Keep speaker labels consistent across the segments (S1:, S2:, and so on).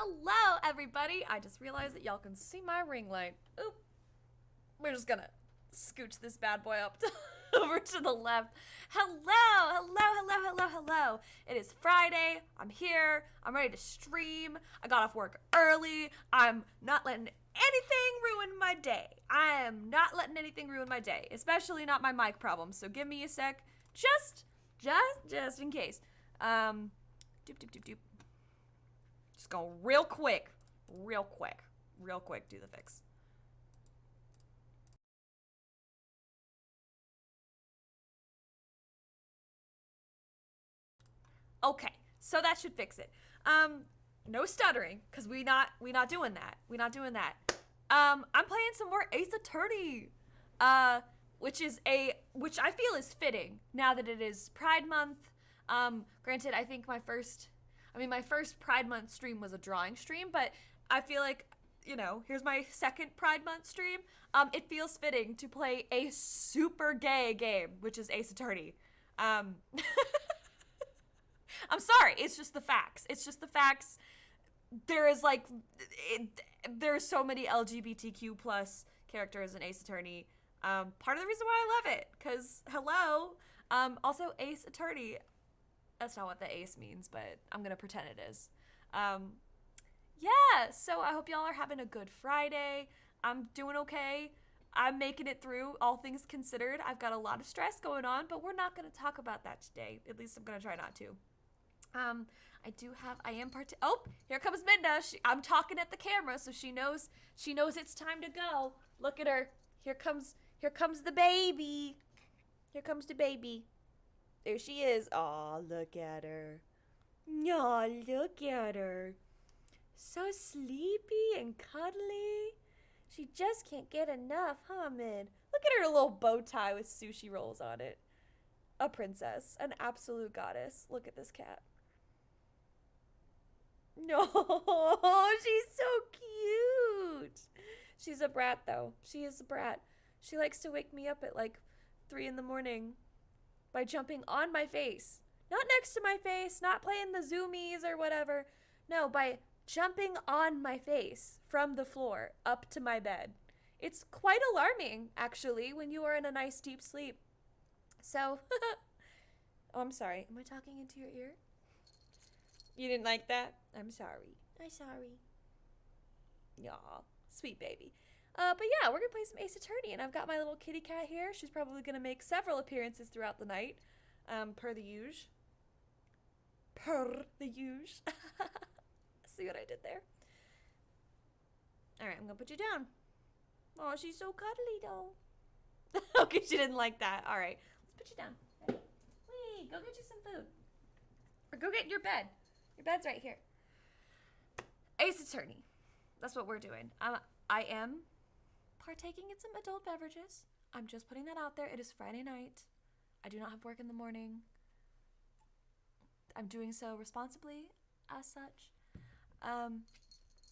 S1: Hello, everybody. I just realized that y'all can see my ring light. Oop. We're just gonna scooch this bad boy up over to the left. Hello. It is Friday. I'm here. I'm ready to stream. I got off work early. I'm not letting anything ruin my day. I am not letting anything ruin my day, especially not my mic problems. So give me a sec, just in case. Doop. Just go real quick, do the fix. Okay, so that should fix it. No stuttering, cause we not doing that. I'm playing some more Ace Attorney, which I feel is fitting now that it is Pride Month. Granted, I think my first Pride Month stream was a drawing stream, but I feel like, you know, here's my second Pride Month stream. It feels fitting to play a super gay game, which is Ace Attorney. I'm sorry, it's just the facts. There's so many LGBTQ plus characters in Ace Attorney. Part of the reason why I love it, cause hello. Also Ace Attorney, that's not what the ace means, but I'm gonna pretend it is. Yeah, so I hope y'all are having a good Friday. I'm doing okay. I'm making it through, all things considered. I've got a lot of stress going on, but we're not gonna talk about that today. At least I'm gonna try not to. Oh, here comes Minda. I'm talking at the camera, so she knows it's time to go. Look at her. Here comes the baby. Here comes the baby. There she is. Aw, look at her. Aw, look at her. So sleepy and cuddly. She just can't get enough, huh, Min? Look at her little bow tie with sushi rolls on it. A princess. An absolute goddess. Look at this cat. No, she's so cute. She's a brat, though. She is a brat. She likes to wake me up at like 3 in the morning by jumping on my face. Not next to my face, not playing the zoomies or whatever. No, by jumping on my face from the floor up to my bed. It's quite alarming, actually, when you are in a nice deep sleep. So, oh, I'm sorry. Am I talking into your ear? You didn't like that? I'm sorry. Y'all, sweet baby. But yeah, we're gonna play some Ace Attorney, and I've got my little kitty cat here. She's probably gonna make several appearances throughout the night, per the usual. See what I did there? All right, I'm gonna put you down. Oh, she's so cuddly, though. Okay, she didn't like that. All right, let's put you down. Wait, go get you some food, or go get in your bed. Your bed's right here. Ace Attorney. That's what we're doing. I am partaking in some adult beverages. I'm just putting that out there. It is Friday night. I do not have work in the morning. I'm doing so responsibly as such.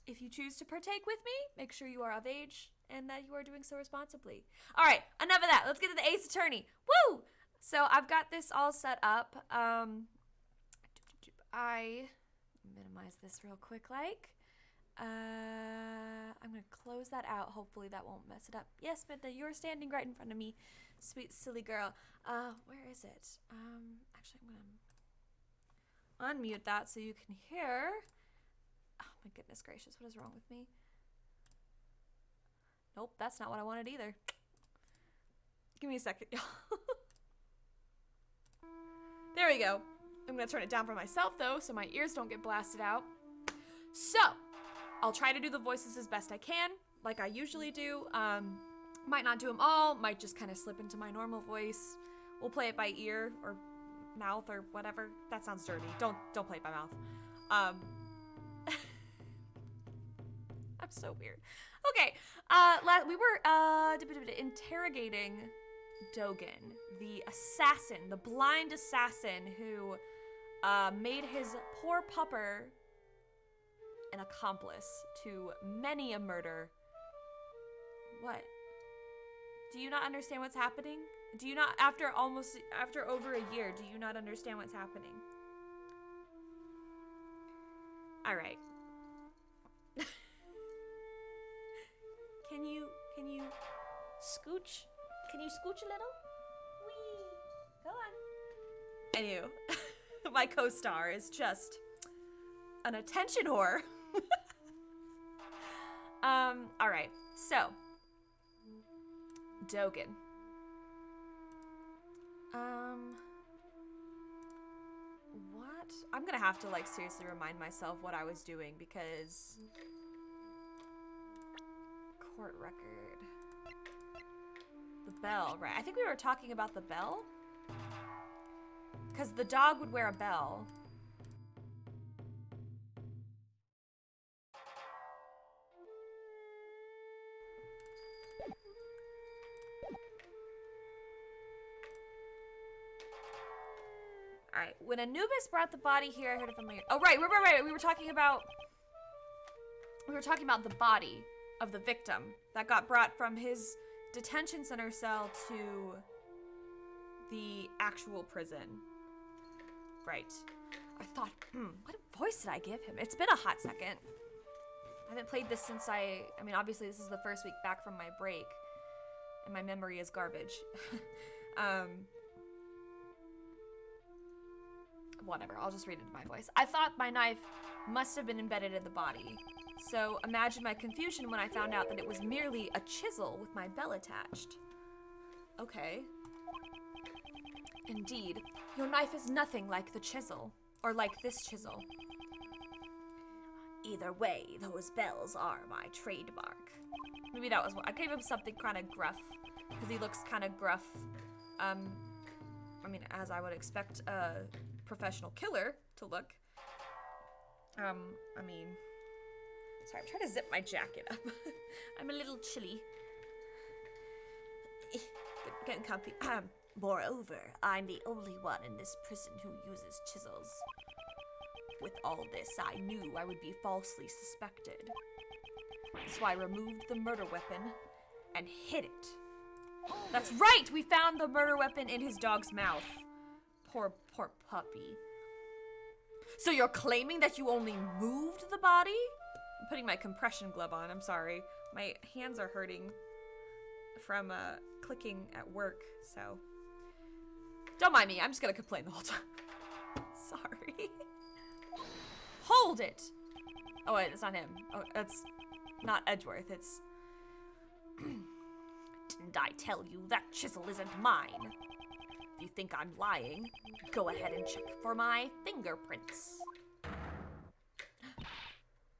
S1: If you choose to partake with me, make sure you are of age and that you are doing so responsibly. All right, enough of that. Let's get to the Ace Attorney. Woo! So I've got this all set up. I minimize this real quick, like. I'm gonna close that out. Hopefully that won't mess it up. Yes, Minda, you're standing right in front of me, sweet silly girl. Where is it? Actually, I'm gonna unmute that so you can hear. Oh my goodness gracious, what is wrong with me? Nope, that's not what I wanted either. Give me a second, y'all. There we go. I'm gonna turn it down for myself though, so my ears don't get blasted out. So, I'll try to do the voices as best I can, like I usually do. Might not do them all, might just kind of slip into my normal voice. We'll play it by ear or mouth or whatever. That sounds dirty. Don't play it by mouth. I'm so weird. Okay, we were interrogating Dogen, the assassin, the blind assassin who made his poor pupper an accomplice to many a murder. What? Do you not understand what's happening? Do you not, after over a year, do you not understand what's happening? All right. Can you scooch? Can you scooch a little? Wee. Go on. Anywho, my co-star is just an attention whore. All right. So, Dogen. What? I'm gonna have to like seriously remind myself what I was doing because court record. The bell, right? I think we were talking about the bell because the dog would wear a bell. All right. When Anubis brought the body here, I heard a familiar. Oh, right. We were talking about the body of the victim that got brought from his detention center cell to the actual prison. Right. I thought, what voice did I give him? It's been a hot second. I haven't played this since I mean, obviously this is the first week back from my break, and my memory is garbage. Whatever, I'll just read it in my voice. I thought my knife must have been embedded in the body. So imagine my confusion when I found out that it was merely a chisel with my bell attached. Okay. Indeed, your knife is nothing like the chisel, or like this chisel. Either way, those bells are my trademark. Maybe that was what I gave him, something kind of gruff, because he looks kind of gruff. I mean, as I would expect a professional killer to look. I mean, sorry, I'm trying to zip my jacket up. I'm a little chilly. Getting comfy. Moreover, I'm the only one in this prison who uses chisels. With all this, I knew I would be falsely suspected. So I removed the murder weapon and hid it. That's right! We found the murder weapon in his dog's mouth. Poor puppy. So you're claiming that you only moved the body? I'm putting my compression glove on, I'm sorry. My hands are hurting from clicking at work, so. Don't mind me, I'm just gonna complain the whole time. Sorry. Hold it! Oh wait, it's not him. Oh, that's not Edgeworth, it's... Didn't I tell you that chisel isn't mine? If you think I'm lying, go ahead and check for my fingerprints.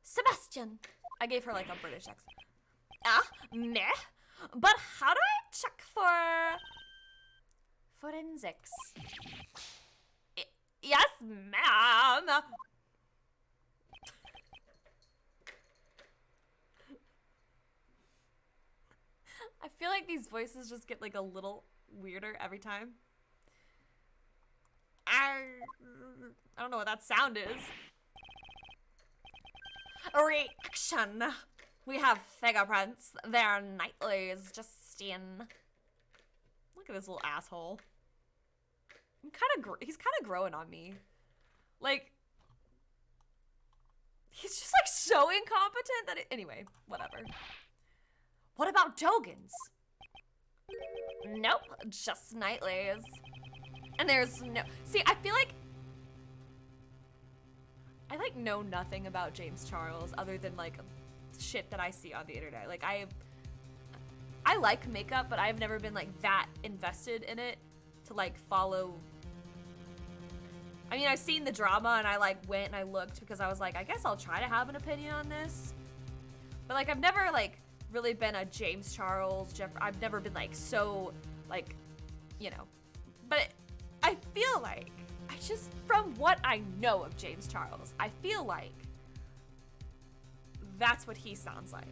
S1: Sebastian! I gave her like a British accent. Meh. But how do I check for forensics? Yes, ma'am. I feel like these voices just get like a little weirder every time. I don't know what that sound is. Reaction. We have fingerprints. They're Knightley's, Justine. Look at this little asshole. He's kind of growing on me. Like, he's just like so incompetent that anyway, whatever. What about Dogen's? Nope, just Knightley's. And there's no... See, I feel like... I, like, know nothing about James Charles other than, like, shit that I see on the internet. Like, I like makeup, but I've never been, like, that invested in it to, like, follow... I mean, I've seen the drama, and I, like, went and I looked because I was like, I guess I'll try to have an opinion on this. But, like, I've never, like... really been a James Charles, I've never been like so like, you know, but I feel like from what I know of James Charles, I feel like that's what he sounds like.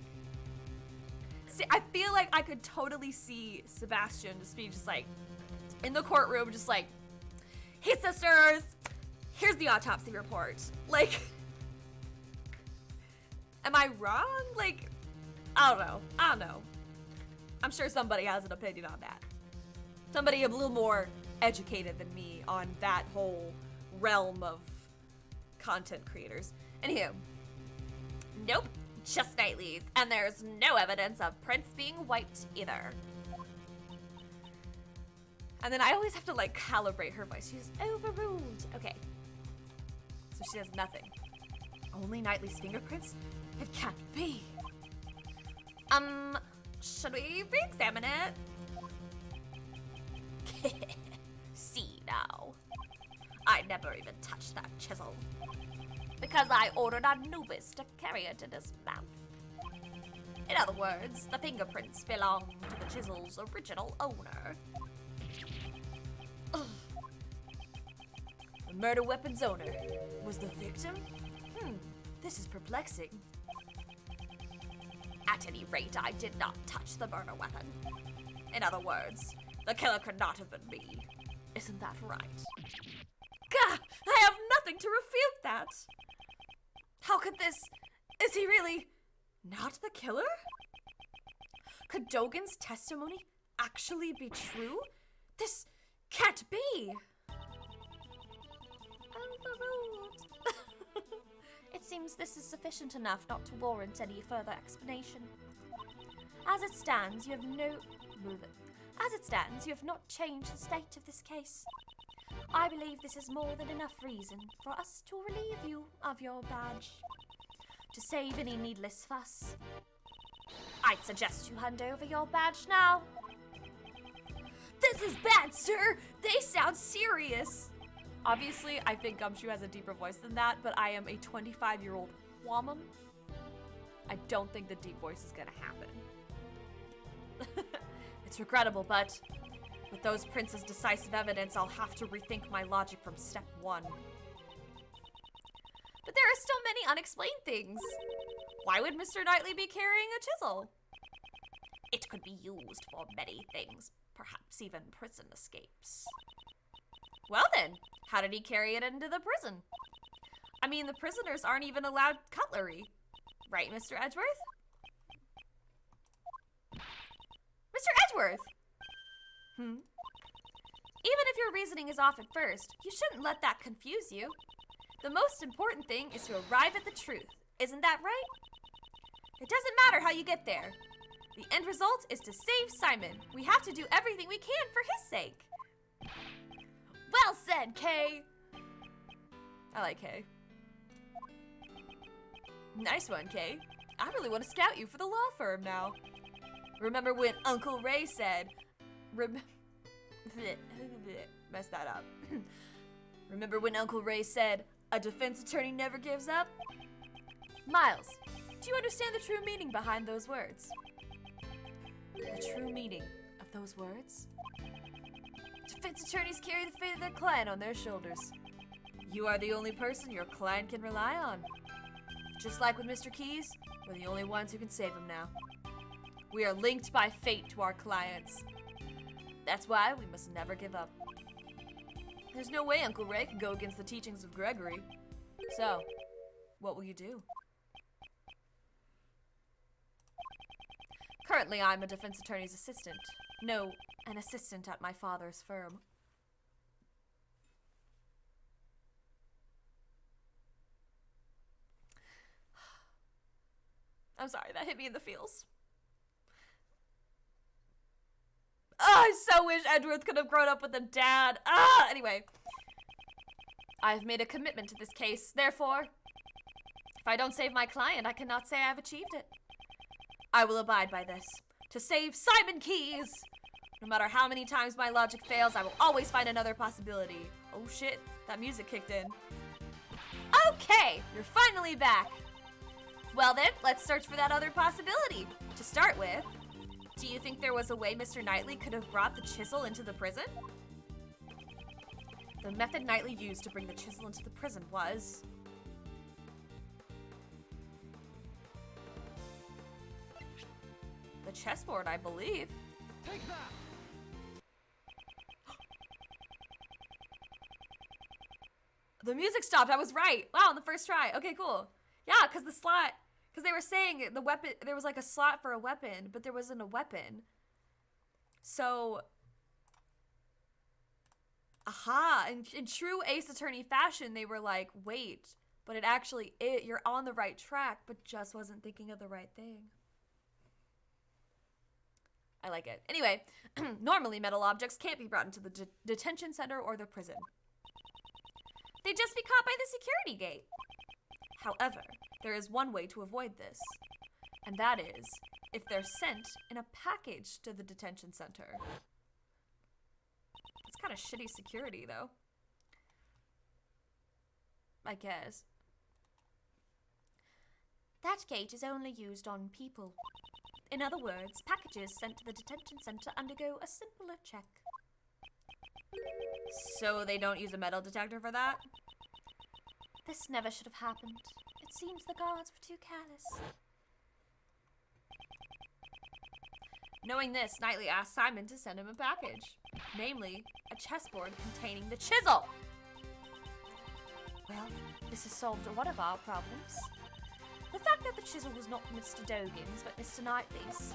S1: See, I feel like I could totally see Sebastian just be just like in the courtroom, just like, hey sisters, here's the autopsy report. Like, am I wrong? Like, I don't know. I'm sure somebody has an opinion on that. Somebody a little more educated than me on that whole realm of content creators. Anywho, nope, just Knightley's, and there's no evidence of prints being wiped either. And then I always have to like calibrate her voice. She's overruled. Okay. So she has nothing. Only Knightley's fingerprints? It can't be. Should we re-examine it? See now. I never even touched that chisel. Because I ordered Anubis to carry it in his mouth. In other words, the fingerprints belong to the chisel's original owner. Ugh. The murder weapon's owner was the victim? This is perplexing. At any rate, I did not touch the murder weapon. In other words, the killer could not have been me. Isn't that right? Gah! I have nothing to refute that! How could this... Is he really not the killer? Could Dogen's testimony actually be true? This can't be! Overruled. It seems this is sufficient enough not to warrant any further explanation. As it stands, you have not changed the state of this case. I believe this is more than enough reason for us to relieve you of your badge. To save any needless fuss, I'd suggest you hand over your badge now. This is bad, sir! They sound serious! Obviously, I think Gumshoe has a deeper voice than that, but I am a 25-year-old woman. I don't think the deep voice is gonna happen. It's regrettable, but with those prints as decisive evidence, I'll have to rethink my logic from step one. But there are still many unexplained things. Why would Mr. Knightley be carrying a chisel? It could be used for many things, perhaps even prison escapes. Well then, how did he carry it into the prison? I mean, the prisoners aren't even allowed cutlery. Right, Mr. Edgeworth? Mr. Edgeworth! Even if your reasoning is off at first, you shouldn't let that confuse you. The most important thing is to arrive at the truth. Isn't that right? It doesn't matter how you get there. The end result is to save Simon. We have to do everything we can for his sake. Well said, Kay. I like Kay. Nice one, Kay. I really want to scout you for the law firm now. Remember when Uncle Ray said... Messed that up. Remember when Uncle Ray said, a defense attorney never gives up? Miles, do you understand the true meaning behind those words? The true meaning of those words? Defense attorneys carry the fate of their client on their shoulders. You are the only person your client can rely on. Just like with Mr. Keyes, we're the only ones who can save him now. We are linked by fate to our clients. That's why we must never give up. There's no way Uncle Ray can go against the teachings of Gregory. So, what will you do? Currently, I'm a defense attorney's assistant. No, an assistant at my father's firm. I'm sorry, that hit me in the feels. I so wish Edgeworth could have grown up with a dad. Anyway. I've made a commitment to this case. Therefore, if I don't save my client, I cannot say I've achieved it. I will abide by this. To save Simon Keyes! No matter how many times my logic fails, I will always find another possibility. Oh shit, that music kicked in. Okay, you're finally back. Well then, let's search for that other possibility. To start with, do you think there was a way Mr. Knightley could have brought the chisel into the prison? The method Knightley used to bring the chisel into the prison was... the chessboard, I believe.
S2: Take that!
S1: The music stopped, I was right. Wow, on the first try. Okay, cool. Yeah, because the slot... because they were saying the weapon, there was like a slot for a weapon, but there wasn't a weapon. So, aha, in true Ace Attorney fashion, they were like, wait, but it actually, you're on the right track, but just wasn't thinking of the right thing. I like it. Anyway, normally metal objects can't be brought into the detention center or the prison. They'd just be caught by the security gate. However, there is one way to avoid this, and that is if they're sent in a package to the detention center. It's kind of shitty security, though. I guess. That gate is only used on people. In other words, packages sent to the detention center undergo a simpler check. So they don't use a metal detector for that? This never should have happened. It seems the guards were too careless. Knowing this, Knightley asked Simon to send him a package. Namely, a chessboard containing the chisel. Well, this has solved one of our problems. The fact that the chisel was not Mr. Dogan's, but Mr. Knightley's.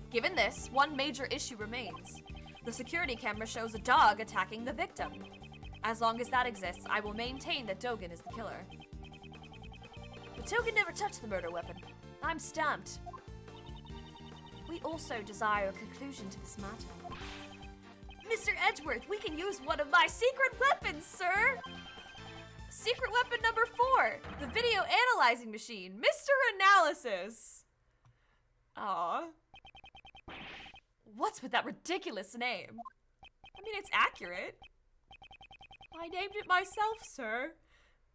S1: Given this, one major issue remains. The security camera shows a dog attacking the victim. As long as that exists, I will maintain that Dogan is the killer. But Dogan never touched the murder weapon. I'm stumped. We also desire a conclusion to this matter. Mr. Edgeworth, we can use one of my secret weapons, sir! Secret weapon number 4, the video analyzing machine, Mr. Analysis. Aww. What's with that ridiculous name? I mean, it's accurate. I named it myself, sir.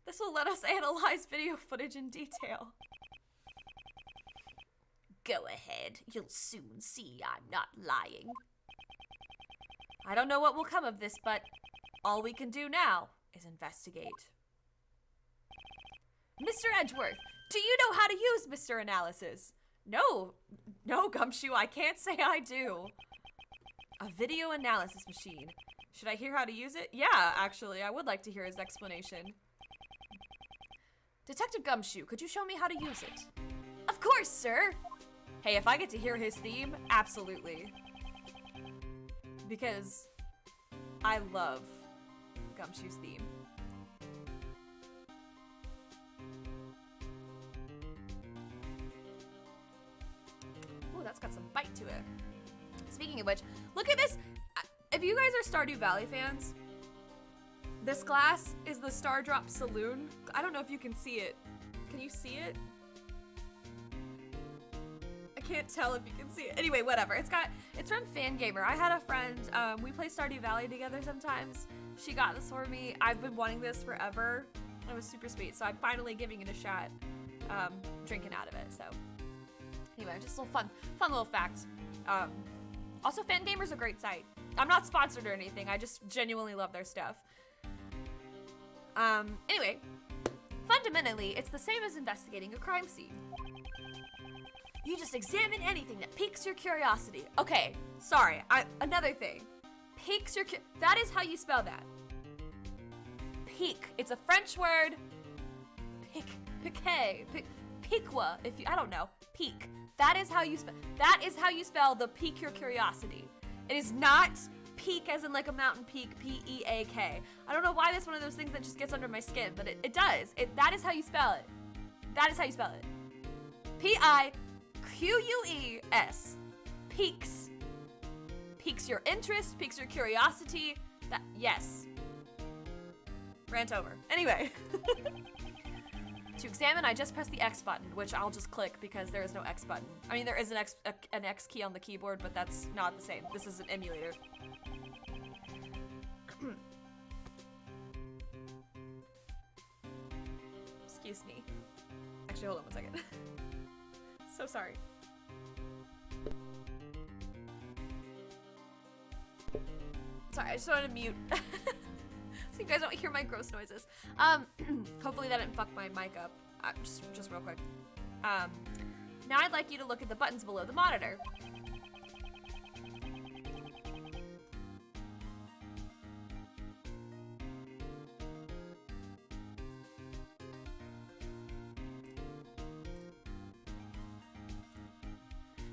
S1: This will let us analyze video footage in detail. Go ahead. You'll soon see I'm not lying. I don't know what will come of this, but all we can do now is investigate. Mr. Edgeworth, do you know how to use Mr. Analysis? No, Gumshoe, I can't say I do. A video analysis machine. Should I hear how to use it? Yeah, actually, I would like to hear his explanation. Detective Gumshoe, could you show me how to use it? Of course, sir. Hey, if I get to hear his theme, absolutely. Because I love Gumshoe's theme. Ooh, that's got some bite to it. Speaking of which, look at this. If you guys are Stardew Valley fans, this glass is the Stardrop Saloon. I don't know if you can see it. Can you see it? I can't tell if you can see it. Anyway, whatever. It's from Fangamer. I had a friend, we play Stardew Valley together sometimes. She got this for me. I've been wanting this forever. It was super sweet, so I'm finally giving it a shot, drinking out of it, so. Anyway, just a little fun little fact. Also, Fangamer's a great site. I'm not sponsored or anything. I just genuinely love their stuff. Anyway, fundamentally, it's the same as investigating a crime scene. You just examine anything that piques your curiosity. Okay, sorry. Another thing. Piques your that is how you spell that. Pique. It's a French word. Piquois. If you, I don't know. Pique. That is how you spell. That is how you spell the pique your curiosity. It is not peak as in like a mountain peak. P-E-A-K. I don't know why that's one of those things that just gets under my skin, but it does. That is how you spell it. That is how you spell it. P-I-Q-U-E-S. Piques. Piques your interest, piques your curiosity. That, yes. Rant over. Anyway. To examine, I just press the X button, which I'll just click because there is no X button. I mean, there is an X key on the keyboard, but that's not the same. This is an emulator. Excuse me. Actually, hold on one second. So sorry. Sorry, I just wanted to mute. So you guys don't hear my gross noises. Hopefully that didn't fuck my mic up. Just real quick. Now I'd like you to look at the buttons below the monitor.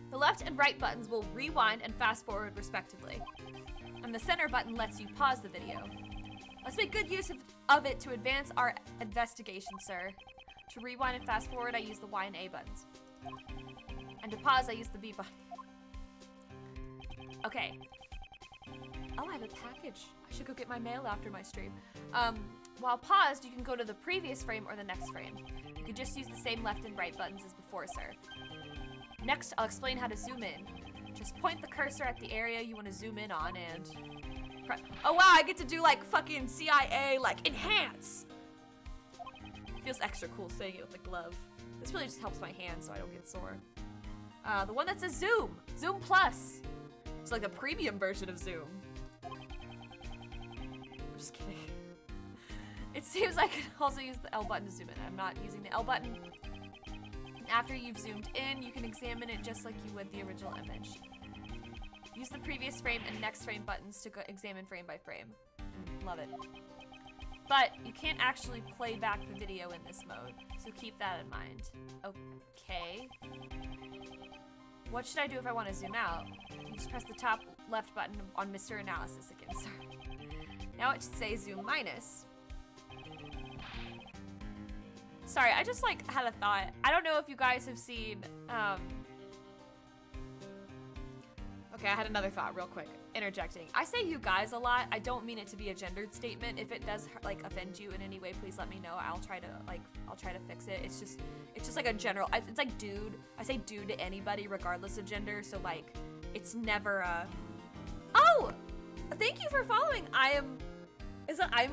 S1: The left and right buttons will rewind and fast forward respectively. And the center button lets you pause the video. Let's make good use of it to advance our investigation, sir. To rewind and fast forward, I use the Y and A buttons. And to pause, I use the B button. Okay. Oh, I have a package. I should go get my mail after my stream. While paused, you can go to the previous frame or the next frame. You can just use the same left and right buttons as before, sir. Next, I'll explain how to zoom in. Just point the cursor at the area you want to zoom in on and... Oh wow, I get to do like fucking CIA, like enhance! Feels extra cool saying it with the glove. This really just helps my hand so I don't get sore. The one that says Zoom! Zoom Plus! It's like a premium version of Zoom. I'm just kidding. It seems I can also use the L button to zoom in. I'm not using the L button. After you've zoomed in, you can examine it just like you would the original image. Use the previous frame and next frame buttons to go examine frame by frame. Love it. But you can't actually play back the video in this mode, so keep that in mind. Okay. What should I do if I want to zoom out? You just press the top left button on Mr. Analysis again, sorry. Now it should say zoom minus. Sorry, I just like had a thought. I don't know if you guys have seen, okay, I had another thought real quick, interjecting. I say you guys a lot. I don't mean it to be a gendered statement. If it does like offend you in any way, please let me know. I'll try to fix it. It's just like a general, it's like dude. I say dude to anybody regardless of gender. So like, it's never oh, thank you for following. I'm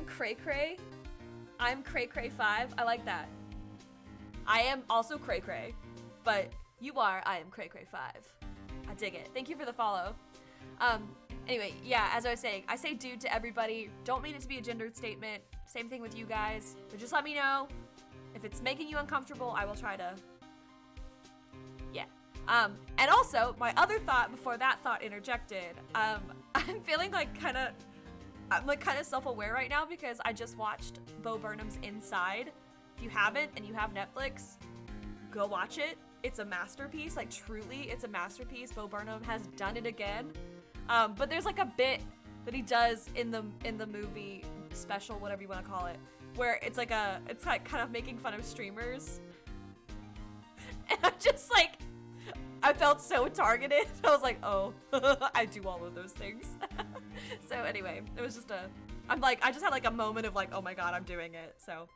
S1: Cray Cray. I'm Cray Cray 5. I like that. I am also Cray Cray, but you are, I am Cray Cray 5. I dig it. Thank you for the follow. Anyway, yeah, as I was saying, I say dude to everybody. Don't mean it to be a gendered statement. Same thing with you guys. But just let me know. If it's making you uncomfortable, I will try to... Yeah. And also, my other thought before that thought interjected, I'm feeling like I'm like kind of self-aware right now because I just watched Bo Burnham's Inside. If you haven't and you have Netflix, go watch it. It's a masterpiece, like truly, it's a masterpiece. Bo Burnham has done it again. But there's like a bit that he does in the movie special, whatever you want to call it, where it's like kind of making fun of streamers. And I'm just like, I felt so targeted. I was like, oh, I do all of those things. So anyway, it was just I just had like a moment of like, oh my God, I'm doing it. So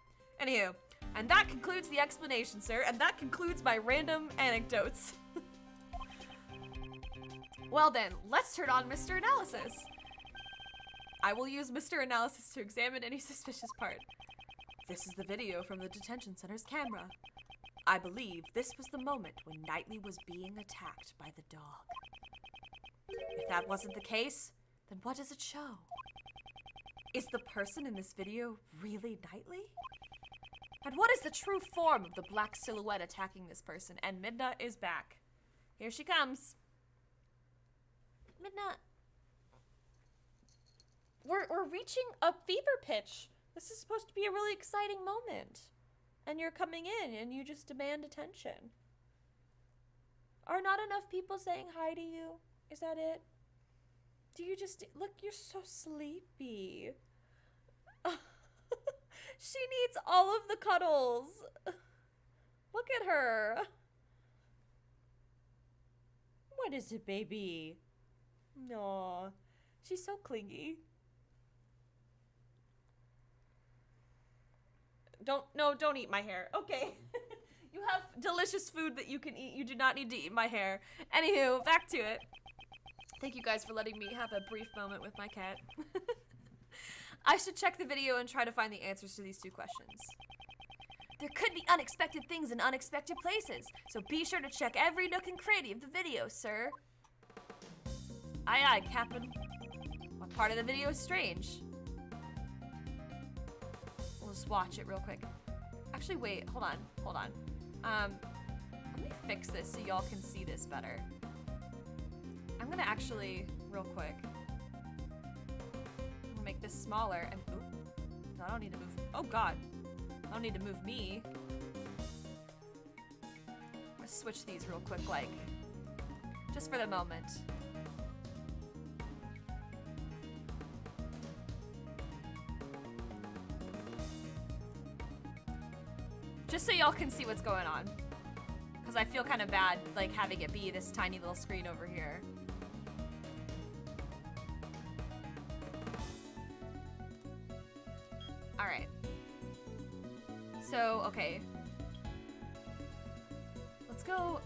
S1: anywho, and that concludes the explanation, sir. And that concludes my random anecdotes. Well then, let's turn on Mr. Analysis. I will use Mr. Analysis to examine any suspicious part. This is the video from the detention center's camera. I believe this was the moment when Knightley was being attacked by the dog. If that wasn't the case, then what does it show? Is the person in this video really Knightley? And what is the true form of the black silhouette attacking this person? And Midna is back. Here she comes. Midna. We're reaching a fever pitch. This is supposed to be a really exciting moment. And you're coming in and you just demand attention. Are not enough people saying hi to you? Is that it? Do you just... Look, you're so sleepy. She needs all of the cuddles. Look at her. What is it, baby? Aw, she's so clingy. Don't eat my hair. Okay. You have delicious food that you can eat. You do not need to eat my hair. Anywho, back to it. Thank you guys for letting me have a brief moment with my cat. I should check the video and try to find the answers to these two questions. There could be unexpected things in unexpected places, so be sure to check every nook and cranny of the video, sir. Aye aye, Captain. What part of the video is strange? We'll just watch it real quick. Actually, wait, hold on. Let me fix this so y'all can see this better. I'm gonna actually, real quick, I'm gonna make this smaller and, ooh, no, I don't need to move, oh God. I don't need to move me. I'm gonna switch these real quick, like, just for the moment. Just so y'all can see what's going on. Because I feel kind of bad, like, having it be this tiny little screen over here. Alright. So, okay. Let's go.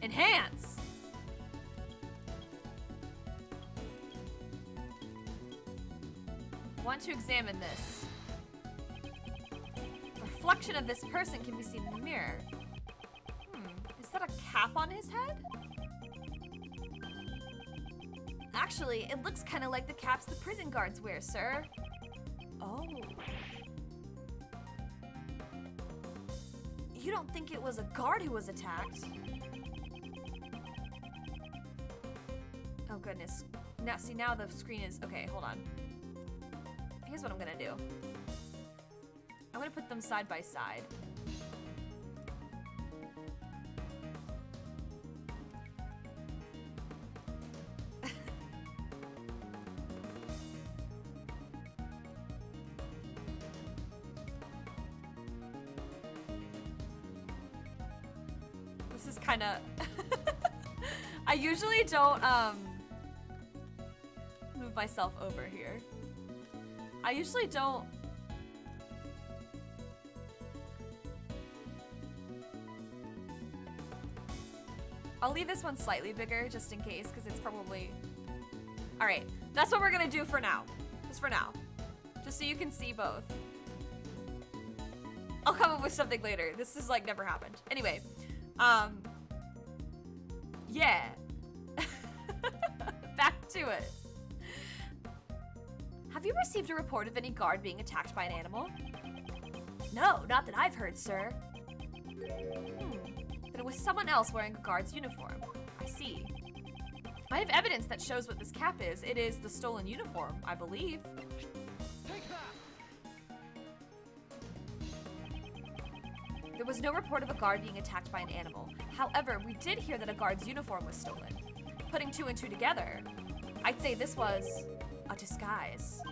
S1: Enhance! Want to examine this. A reflection of this person can be seen in the mirror. Is that a cap on his head? Actually, it looks kind of like the caps the prison guards wear, sir. Oh. You don't think it was a guard who was attacked? Oh goodness. Now, see, now the screen is... Okay, hold on. Here's what I'm gonna do. I'm gonna put them side by side. This is kind of... I usually don't move myself over here. I usually don't. I'll leave this one slightly bigger just in case, because it's probably... Alright, that's what we're gonna do for now. Just for now. Just so you can see both. I'll come up with something later. This is like never happened. Anyway, yeah. Back to it. Have you received a report of any guard being attacked by an animal? No, not that I've heard, sir. Then it was someone else wearing a guard's uniform. I see. I have evidence that shows what this cap is. It is the stolen uniform, I believe. Take that. There was no report of a guard being attacked by an animal. However, we did hear that a guard's uniform was stolen. Putting two and two together, I'd say this was a disguise.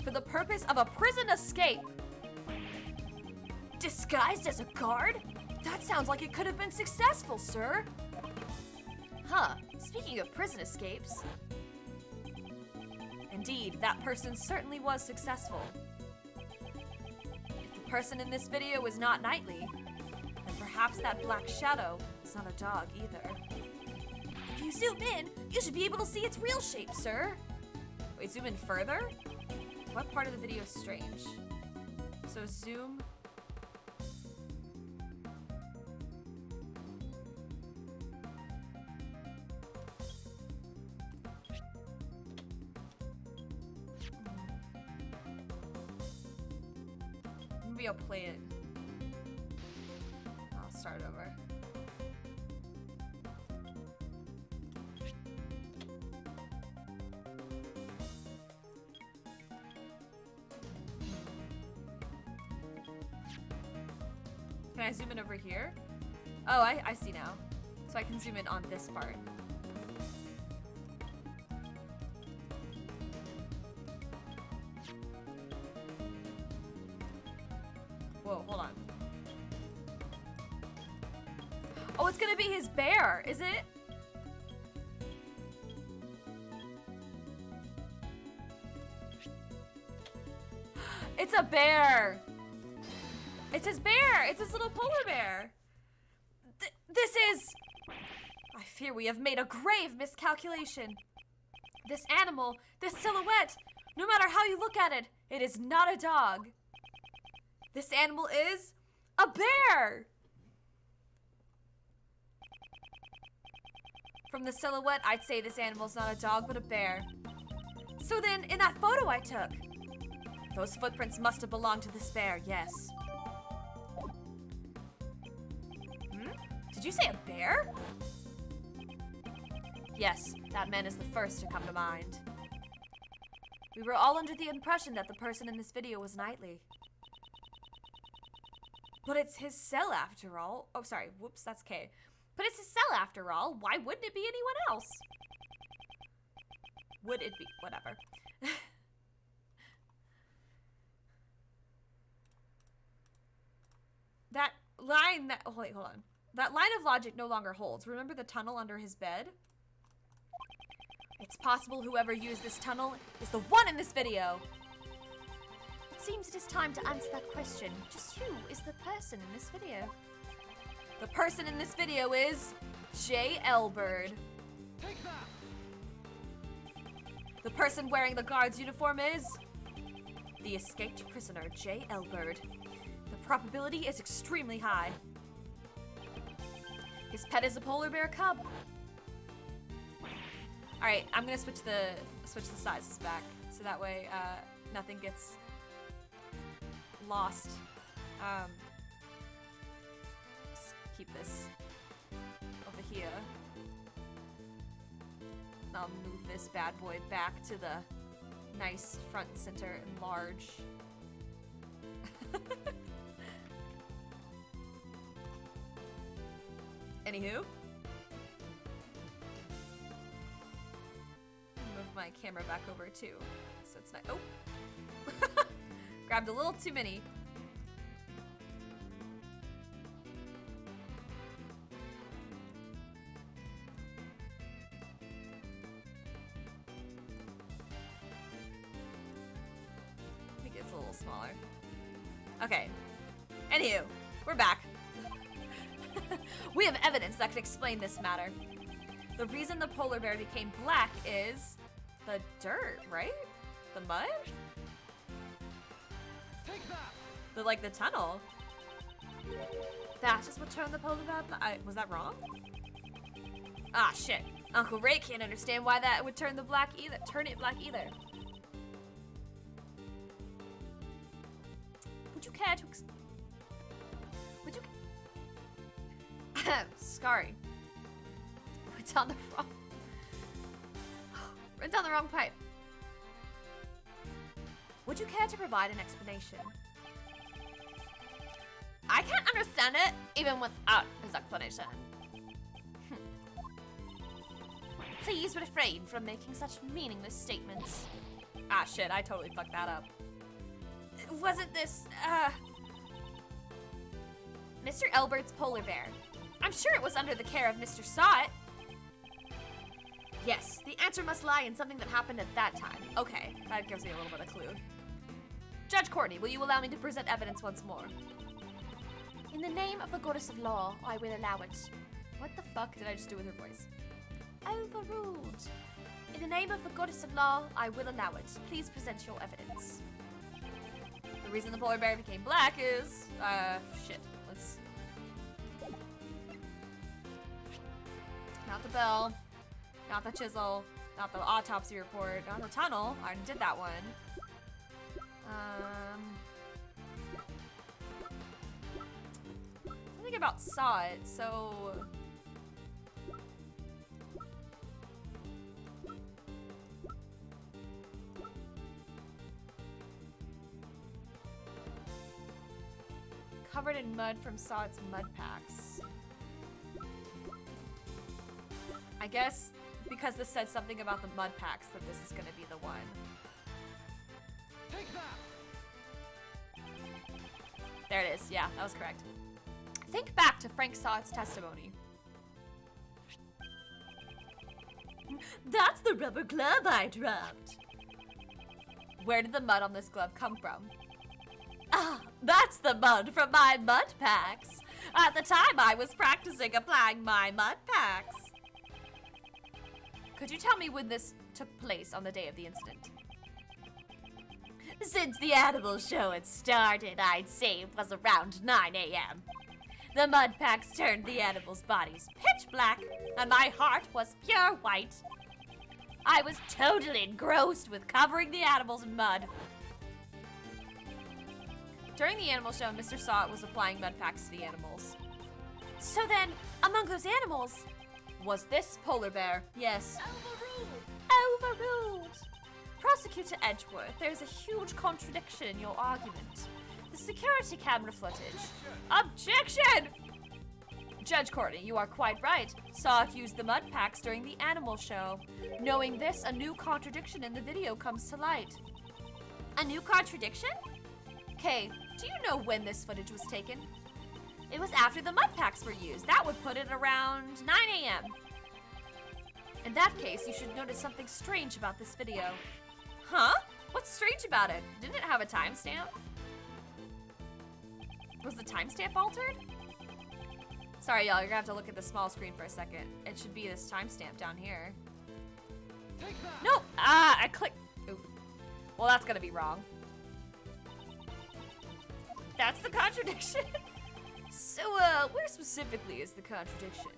S1: For the purpose of a prison escape. Disguised as a guard? That sounds like it could have been successful, sir. Huh, speaking of prison escapes. Indeed, that person certainly was successful. If the person in this video was not Nightly, then perhaps that black shadow is not a dog either. If you zoom in, you should be able to see its real shape, sir. Wait, zoom in further? What part of the video is strange? So zoom. Maybe I'll play it. I'll start over. Can I zoom in over here? Oh, I see now. So I can zoom in on this part. Whoa, hold on. Oh, it's gonna be his bear, is it? It's a bear! It's his bear! It's his little polar bear! This is... I fear we have made a grave miscalculation. This animal, this silhouette, no matter how you look at it, it is not a dog. This animal is a bear! From the silhouette, I'd say this animal's not a dog, but a bear. So then, in that photo I took, those footprints must have belonged to this bear, yes. Did you say a bear? Yes, that man is the first to come to mind. We were all under the impression that the person in this video was Nightly. But it's his cell after all. Oh, sorry. Whoops, that's K. But it's his cell after all. Why wouldn't it be anyone else? Would it be? Whatever. line that, oh wait, hold on. That line of logic no longer holds. Remember the tunnel under his bed? It's possible whoever used this tunnel is the one in this video. It seems it is time to answer that question. Just who is the person in this video? The person in this video is J. Elbird.
S2: Take that.
S1: The person wearing the guard's uniform is the escaped prisoner, J. Elbird. The probability is extremely high. His pet is a polar bear cub. All right, I'm gonna switch the sizes back so that way nothing gets lost. Let's keep this over here. I'll move this bad boy back to the nice front and center and large. Anywho. Move my camera back over too. So it's not, oh. Grabbed a little too many. Make it a little smaller. Okay. Anywho, we're back. We have evidence that could explain this matter. The reason the polar bear became black is the dirt, right? The mud?
S2: Take that.
S1: The tunnel. That is what turned the polar bear black. Was that wrong? Ah, shit. Uncle Ray can't understand why that would turn it black either. Would you care to Sorry. Went down the wrong pipe. Would you care to provide an explanation? I can't understand it even without his explanation. Please refrain from making such meaningless statements. Ah, shit, I totally fucked that up. Wasn't this, Mr. Elbert's polar bear? I'm sure it was under the care of Mr. Sott. Yes, the answer must lie in something that happened at that time. Okay, that gives me a little bit of clue. Judge Courtney, will you allow me to present evidence once more? In the name of the goddess of law, I will allow it. What the fuck did I just do with her voice? Overruled. In the name of the goddess of law, I will allow it. Please present your evidence. The reason the polar bear became black is, shit. Let's... Not the bell, not the chisel, not the autopsy report, not the tunnel. I already did that one. Something about saw it, so... Covered in mud from Sod's mud packs. I guess because this said something about the mud packs that this is gonna be the one.
S2: Take that.
S1: There it is. Yeah, that was correct. Think back to Frank Sod's testimony. That's the rubber glove I dropped. Where did the mud on this glove come from? Ah, that's the mud from my mud packs. At the time I was practicing applying my mud packs. Could you tell me when this took place on the day of the incident? Since the animal show had started, I'd say it was around 9 a.m. The mud packs turned the animals' bodies pitch black, and my heart was pure white. I was totally engrossed with covering the animals in mud. During the animal show, Mr. Sott was applying mud packs to the animals. So then, among those animals, was this polar bear? Yes.
S2: Overruled.
S1: Overruled. Prosecutor Edgeworth, there's a huge contradiction in your argument. The security camera footage. Objection! Judge Courtney, you are quite right. Sott used the mud packs during the animal show. Knowing this, a new contradiction in the video comes to light. A new contradiction? Kay, do you know when this footage was taken? It was after the mud packs were used. That would put it around 9 a.m. In that case, you should notice something strange about this video. Huh? What's strange about it? Didn't it have a timestamp? Was the timestamp altered? Sorry, y'all, you're gonna have to look at the small screen for a second. It should be this timestamp down here.
S2: Take that.
S1: Nope. Ah, I clicked. Oop. Well, that's gonna be wrong. That's the contradiction. So, where specifically is the contradiction?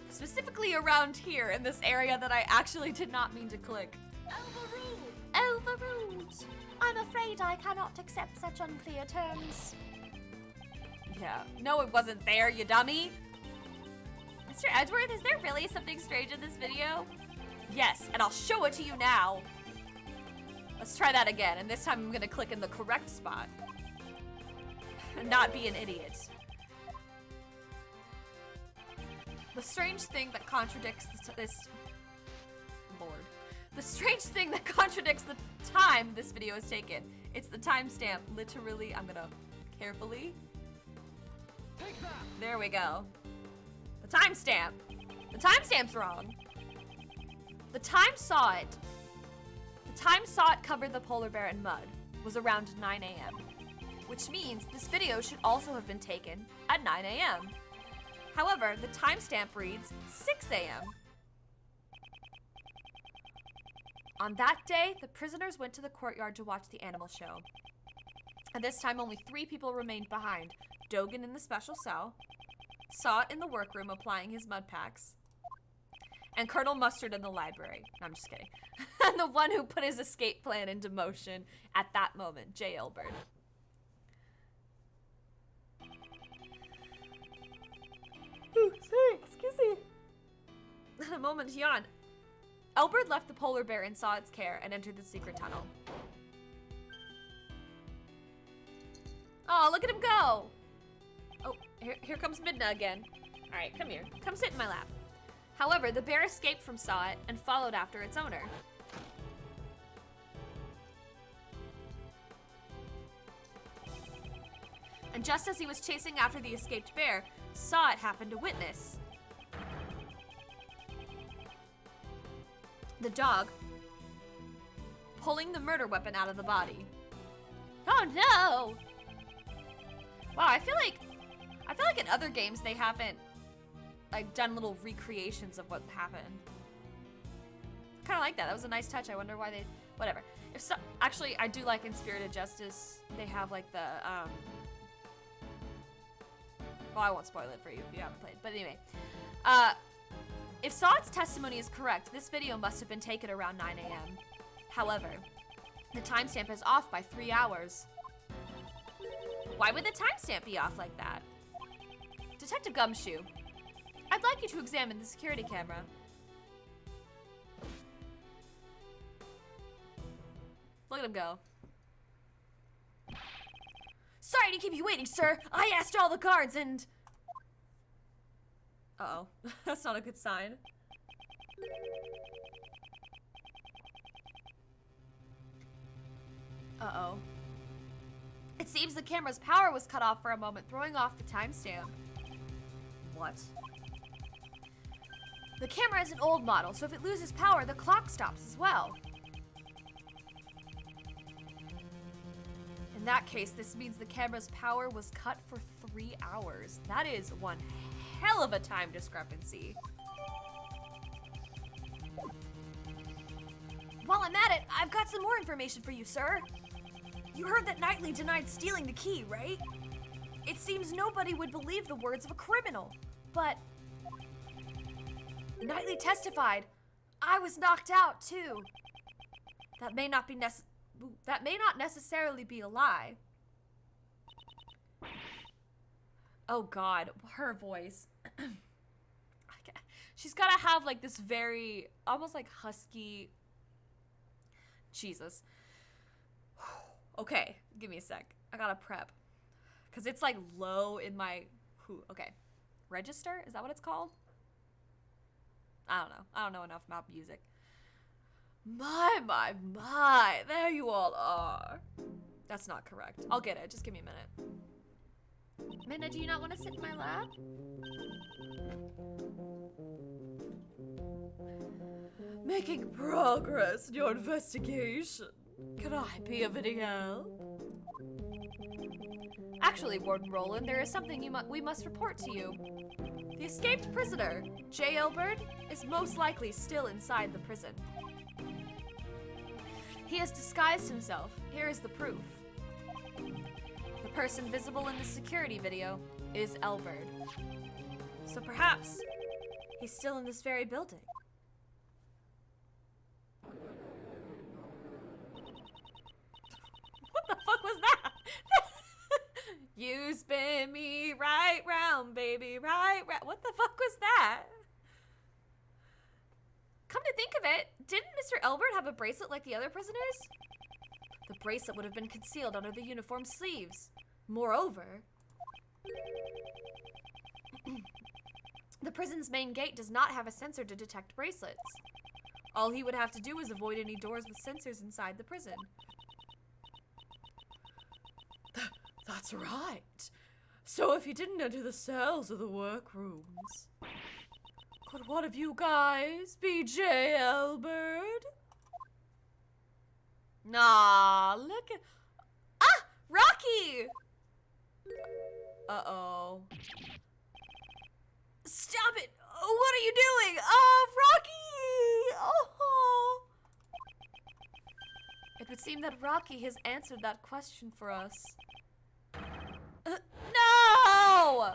S1: Specifically around here in this area that I actually did not mean to click.
S3: Overruled. Overruled. I'm afraid I cannot accept such unclear terms.
S1: Yeah. No, it wasn't there, you dummy. Mr. Edgeworth, is there really something strange in this video? Yes, and I'll show it to you now. Let's try that again, and this time I'm gonna click in the correct spot. And not be an idiot. The strange thing that contradicts this... Lord. The strange thing that contradicts the time this video is taken. It's the timestamp. Literally, I'm gonna carefully...
S2: Take that.
S1: There we go. The timestamp. The timestamp's wrong. The time saw it. The time saw it cover the polar bear in mud was around 9 a.m. Which means this video should also have been taken at 9 a.m. However, the timestamp reads 6 a.m. On that day, the prisoners went to the courtyard to watch the animal show. At this time, only 3 people remained behind. Dogan in the special cell, Saw in the workroom applying his mud packs, and Colonel Mustard in the library. No, I'm just kidding. And the one who put his escape plan into motion at that moment, Jay Elbert. Ooh, sorry, excuse me. A moment yawn. Elbert left the polar bear in Saw's care and entered the secret tunnel. Oh, look at him go! Oh, here comes Midna again. All right, come here. Come sit in my lap. However, the bear escaped from Saw and followed after its owner. And just as he was chasing after the escaped bear, Saw happened to witness. The dog pulling the murder weapon out of the body. Oh no! Wow, I feel like in other games they haven't like done little recreations of what happened. Kind of like that. That was a nice touch. I wonder why they. Whatever. If so, actually, I do like in Spirited Justice. They have like the. Well, I won't spoil it for you if you haven't played. But anyway, if Saw's testimony is correct, this video must have been taken around 9 a.m. However, the timestamp is off by 3 hours. Why would the timestamp be off like that? Detective Gumshoe, I'd like you to examine the security camera. Look at him go. Sorry to keep you waiting, sir. I asked all the guards and... Uh-oh. That's not a good sign. Uh-oh. It seems the camera's power was cut off for a moment, throwing off the timestamp. What? The camera is an old model, so if it loses power, the clock stops as well. In that case, this means the camera's power was cut for 3 hours. That is one hell of a time discrepancy. While I'm at it, I've got some more information for you, sir. You heard that Knightley denied stealing the key, right? It seems nobody would believe the words of a criminal, but Knightley testified, I was knocked out too. That may not necessarily be a lie. Oh God, her voice. She's gotta have like this very, almost like husky. Jesus. Okay, give me a sec. I gotta prep. Cause it's like low in my, okay. Register, is that what it's called? I don't know. I don't know enough about music. My, there you all are. That's not correct. I'll get it, just give me a minute. Minna, do you not want to sit in my lap? Making progress in your investigation. Can I be of any help? Actually, Warden Roland, there is something we must report to you. The escaped prisoner, J. Elbert, is most likely still inside the prison. He has disguised himself. Here is the proof. The person visible in the security video is Elbert. So perhaps he's still in this very building. What the fuck was that? You spin me right round, baby, right round. What the fuck was that? Come to think of it, didn't Mr. Elbert have a bracelet like the other prisoners? The bracelet would have been concealed under the uniform sleeves. Moreover, the prison's main gate does not have a sensor to detect bracelets. All he would have to do is avoid any doors with sensors inside the prison. That's right. So if he didn't enter the cells or the workrooms, could one of you guys be J. Elbert? Nah, look at... Ah! Rocky! Uh-oh. Stop it! Oh, what are you doing? Oh, Rocky! Oh! It would seem that Rocky has answered that question for us. No!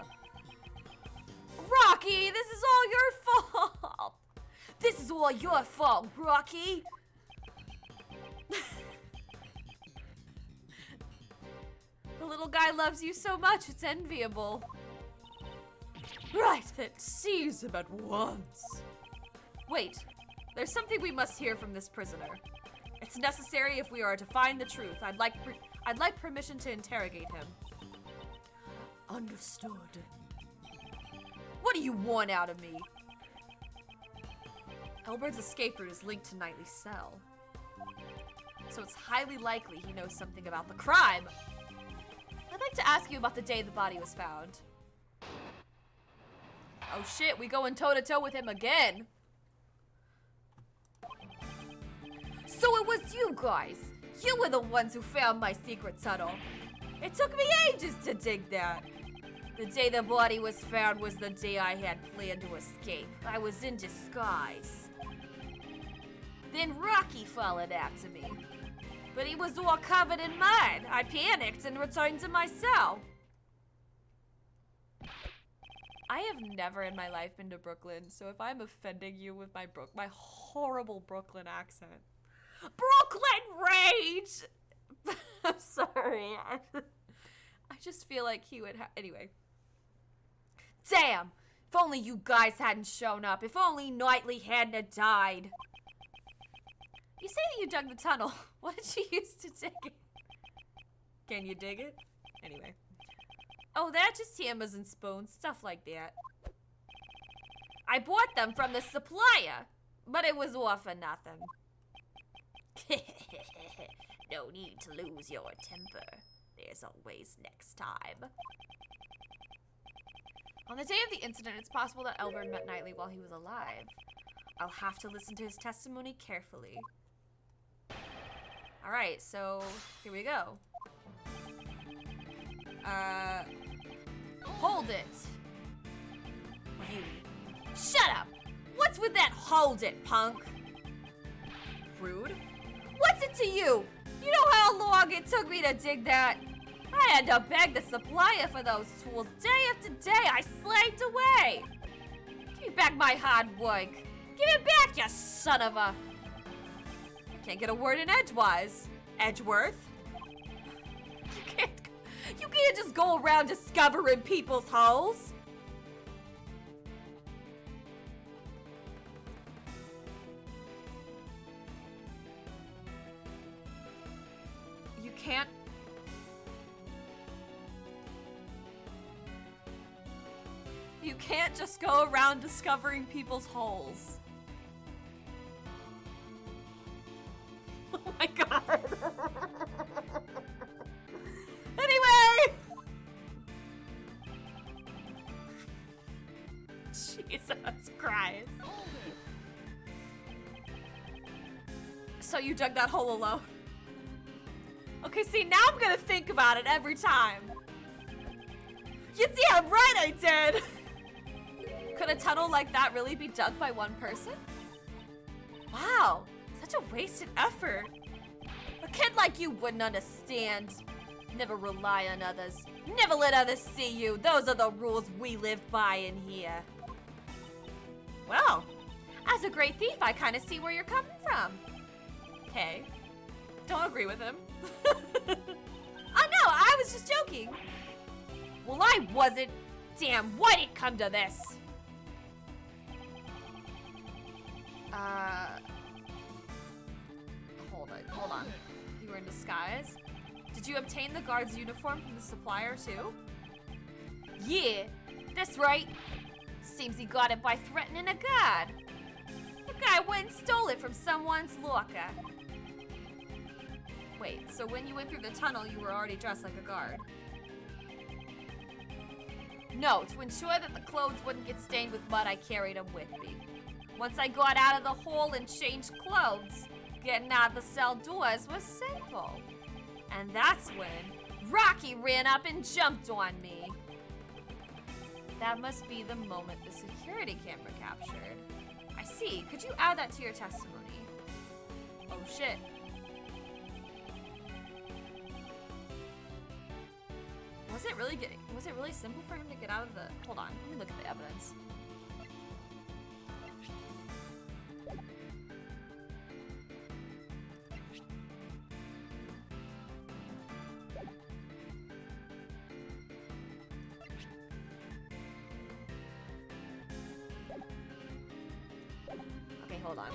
S1: Rocky, this is all your fault! This is all your fault, Rocky! The little guy loves you so much, it's enviable. Right, that sees him at once. Wait, there's something we must hear from this prisoner. It's necessary if we are to find the truth. I'd like permission to interrogate him. Understood. What do you want out of me? Elbert's escape route is linked to Knightley's cell. So it's highly likely he knows something about the crime. I'd like to ask you about the day the body was found. Oh shit, we going toe-to-toe with him again. So it was you guys. You were the ones who found my secret tunnel. It took me ages to dig that. The day the body was found was the day I had planned to escape. I was in disguise. Then Rocky followed after me. But he was all covered in mud. I panicked and returned to my cell. I have never in my life been to Brooklyn, so if I'm offending you with my horrible Brooklyn accent. Brooklyn rage! I'm sorry. I just feel like he would anyway. Damn! If only you guys hadn't shown up. If only Knightley hadn't died. You say that you dug the tunnel. What did you use to dig it? Can you dig it? Anyway. Oh, they're just hammers and spoons. Stuff like that. I bought them from the supplier. But it was all for nothing. No need to lose your temper. There's always next time. On the day of the incident, it's possible that Elbert met Knightley while he was alive. I'll have to listen to his testimony carefully. Alright, so here we go. Hold it. You. Shut up! What's with that hold it, punk? Rude. What's it to you? You know how long it took me to dig that? I had to beg the supplier for those tools day after day. I slaved away. Give me back my hard work. Give it back, you son of a... Can't get a word in edgewise. Edgeworth? You can't just go around discovering people's holes. You can't... You can't just go around discovering people's holes. Oh my god. Anyway! Jesus Christ.
S2: Hold it.
S1: So you dug that hole alone? Okay, see, now I'm gonna think about it every time. You damn right I did! Could a tunnel like that really be dug by one person? Wow, such a wasted effort. A kid like you wouldn't understand. Never rely on others. Never let others see you. Those are the rules we live by in here. Well, as a great thief, I kind of see where you're coming from. Okay. Don't agree with him. Oh no, I was just joking. Well, I wasn't. Damn, why did it come to this? Hold on. You were in disguise? Did you obtain the guard's uniform from the supplier too? Yeah, that's right. Seems he got it by threatening a guard. The guy went and stole it from someone's locker. Wait, so when you went through the tunnel, you were already dressed like a guard? No, to ensure that the clothes wouldn't get stained with mud, I carried them with me. Once I got out of the hole and changed clothes, getting out the cell doors was simple. And that's when Rocky ran up and jumped on me. That must be the moment the security camera captured. I see. Could you add that to your testimony? Oh shit. Was it really simple for him to get out of the... Hold on, let me look at the evidence. Okay, hold on.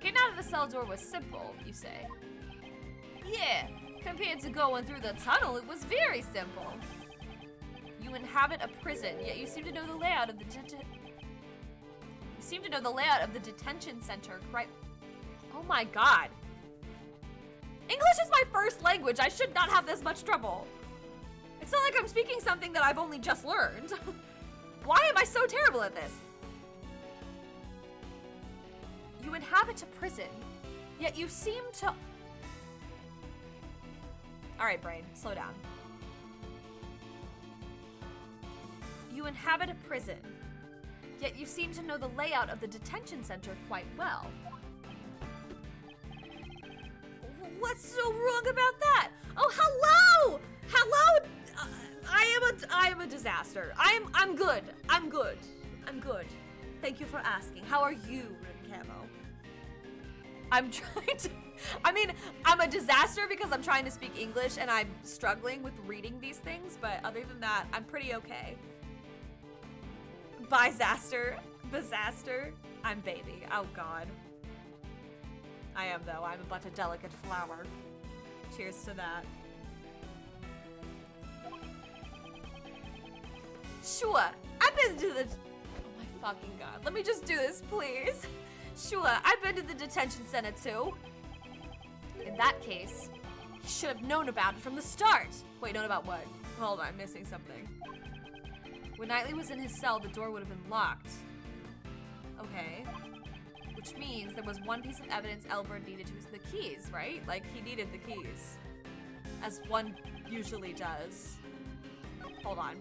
S1: Getting out of the cell door was simple, you say? Yeah. Compared to going through the tunnel, it was very simple. You inhabit a prison, yet you seem to know the layout of the detention center, right? Oh my god. English is my first language. I should not have this much trouble. It's not like I'm speaking something that I've only just learned. Why am I so terrible at this? You inhabit a prison, yet you seem to... All right, brain, slow down. You inhabit a prison, yet you seem to know the layout of the detention center quite well. What's so wrong about that? Oh, hello! Hello! I am a disaster. I'm good. I'm good. Thank you for asking. How are you, Rim Camo? I'm trying to... I mean, I'm a disaster because I'm trying to speak English and I'm struggling with reading these things, but other than that, I'm pretty okay. Bisaster. I'm baby. Oh god. I am though. I'm but a delicate flower. Cheers to that. Sure, I've been to the... Oh my fucking god. Let me just do this, please. Sure, I've been to the detention center too. In that case, he should have known about it from the start. Wait, known about what? Hold on, I'm missing something. When Knightley was in his cell, the door would have been locked. Okay. Which means there was one piece of evidence Elbert needed to use the keys, right? Like, he needed the keys. As one usually does. Hold on.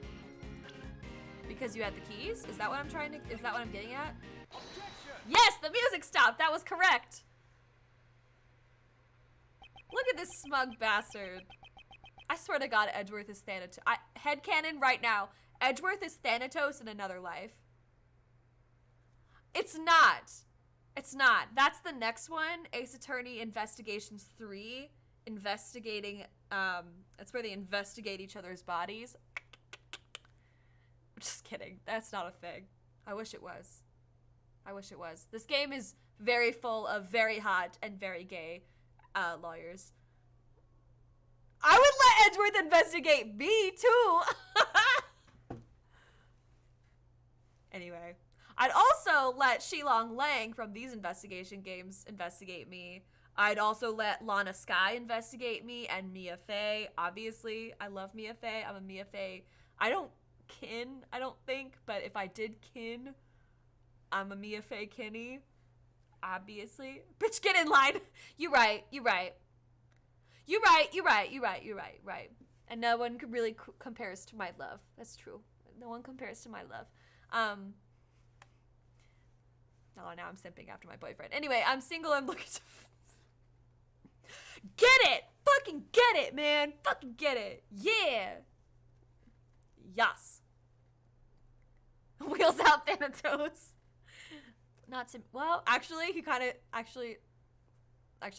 S1: Because you had the keys? Is that what I'm getting at?
S2: Objection!
S1: Yes, the music stopped. That was correct. Look at this smug bastard. I swear to God, Edgeworth is Thanatos. Headcanon right now. Edgeworth is Thanatos in another life. It's not. It's not. That's the next one. Ace Attorney Investigations 3. Investigating, that's where they investigate each other's bodies. Just kidding. That's not a thing. I wish it was. This game is very full of very hot and very gay lawyers. I would let Edgeworth investigate me too. Anyway, I'd also let Shilong Lang from these investigation games investigate me. I'd also let Lana Skye investigate me and Mia Fey. Obviously, I love Mia Fey. I'm a Mia Fey. I don't kin, I don't think, but if I did kin, I'm a Mia Fey Kinney, obviously. Bitch, get in line. You're right. Right. And no one really compares to my love. That's true. No one compares to my love. Oh, now I'm simping after my boyfriend. Anyway, I'm single. I'm looking to... Get it! Fucking get it, man! Fucking get it! Yeah! Yes. Wheels out Thanatos. Not to... Well, actually, he kind of... Actually,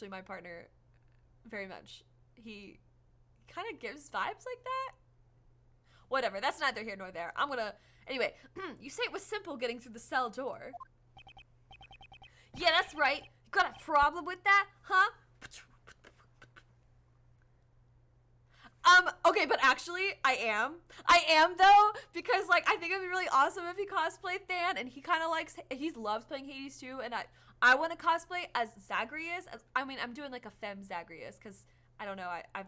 S1: my partner, very much, he kind of gives vibes like that. Whatever, that's neither here nor there. I'm gonna... Anyway, you say it was simple getting through the cell door. Yeah, that's right. You got a problem with that, huh? Okay, but actually, I am though, because like, I think it'd be really awesome if he cosplayed Than, and he kind of likes, he loves playing Hades too, and I want to cosplay as Zagreus. I mean, I'm doing like a femme Zagreus, because, I don't know, I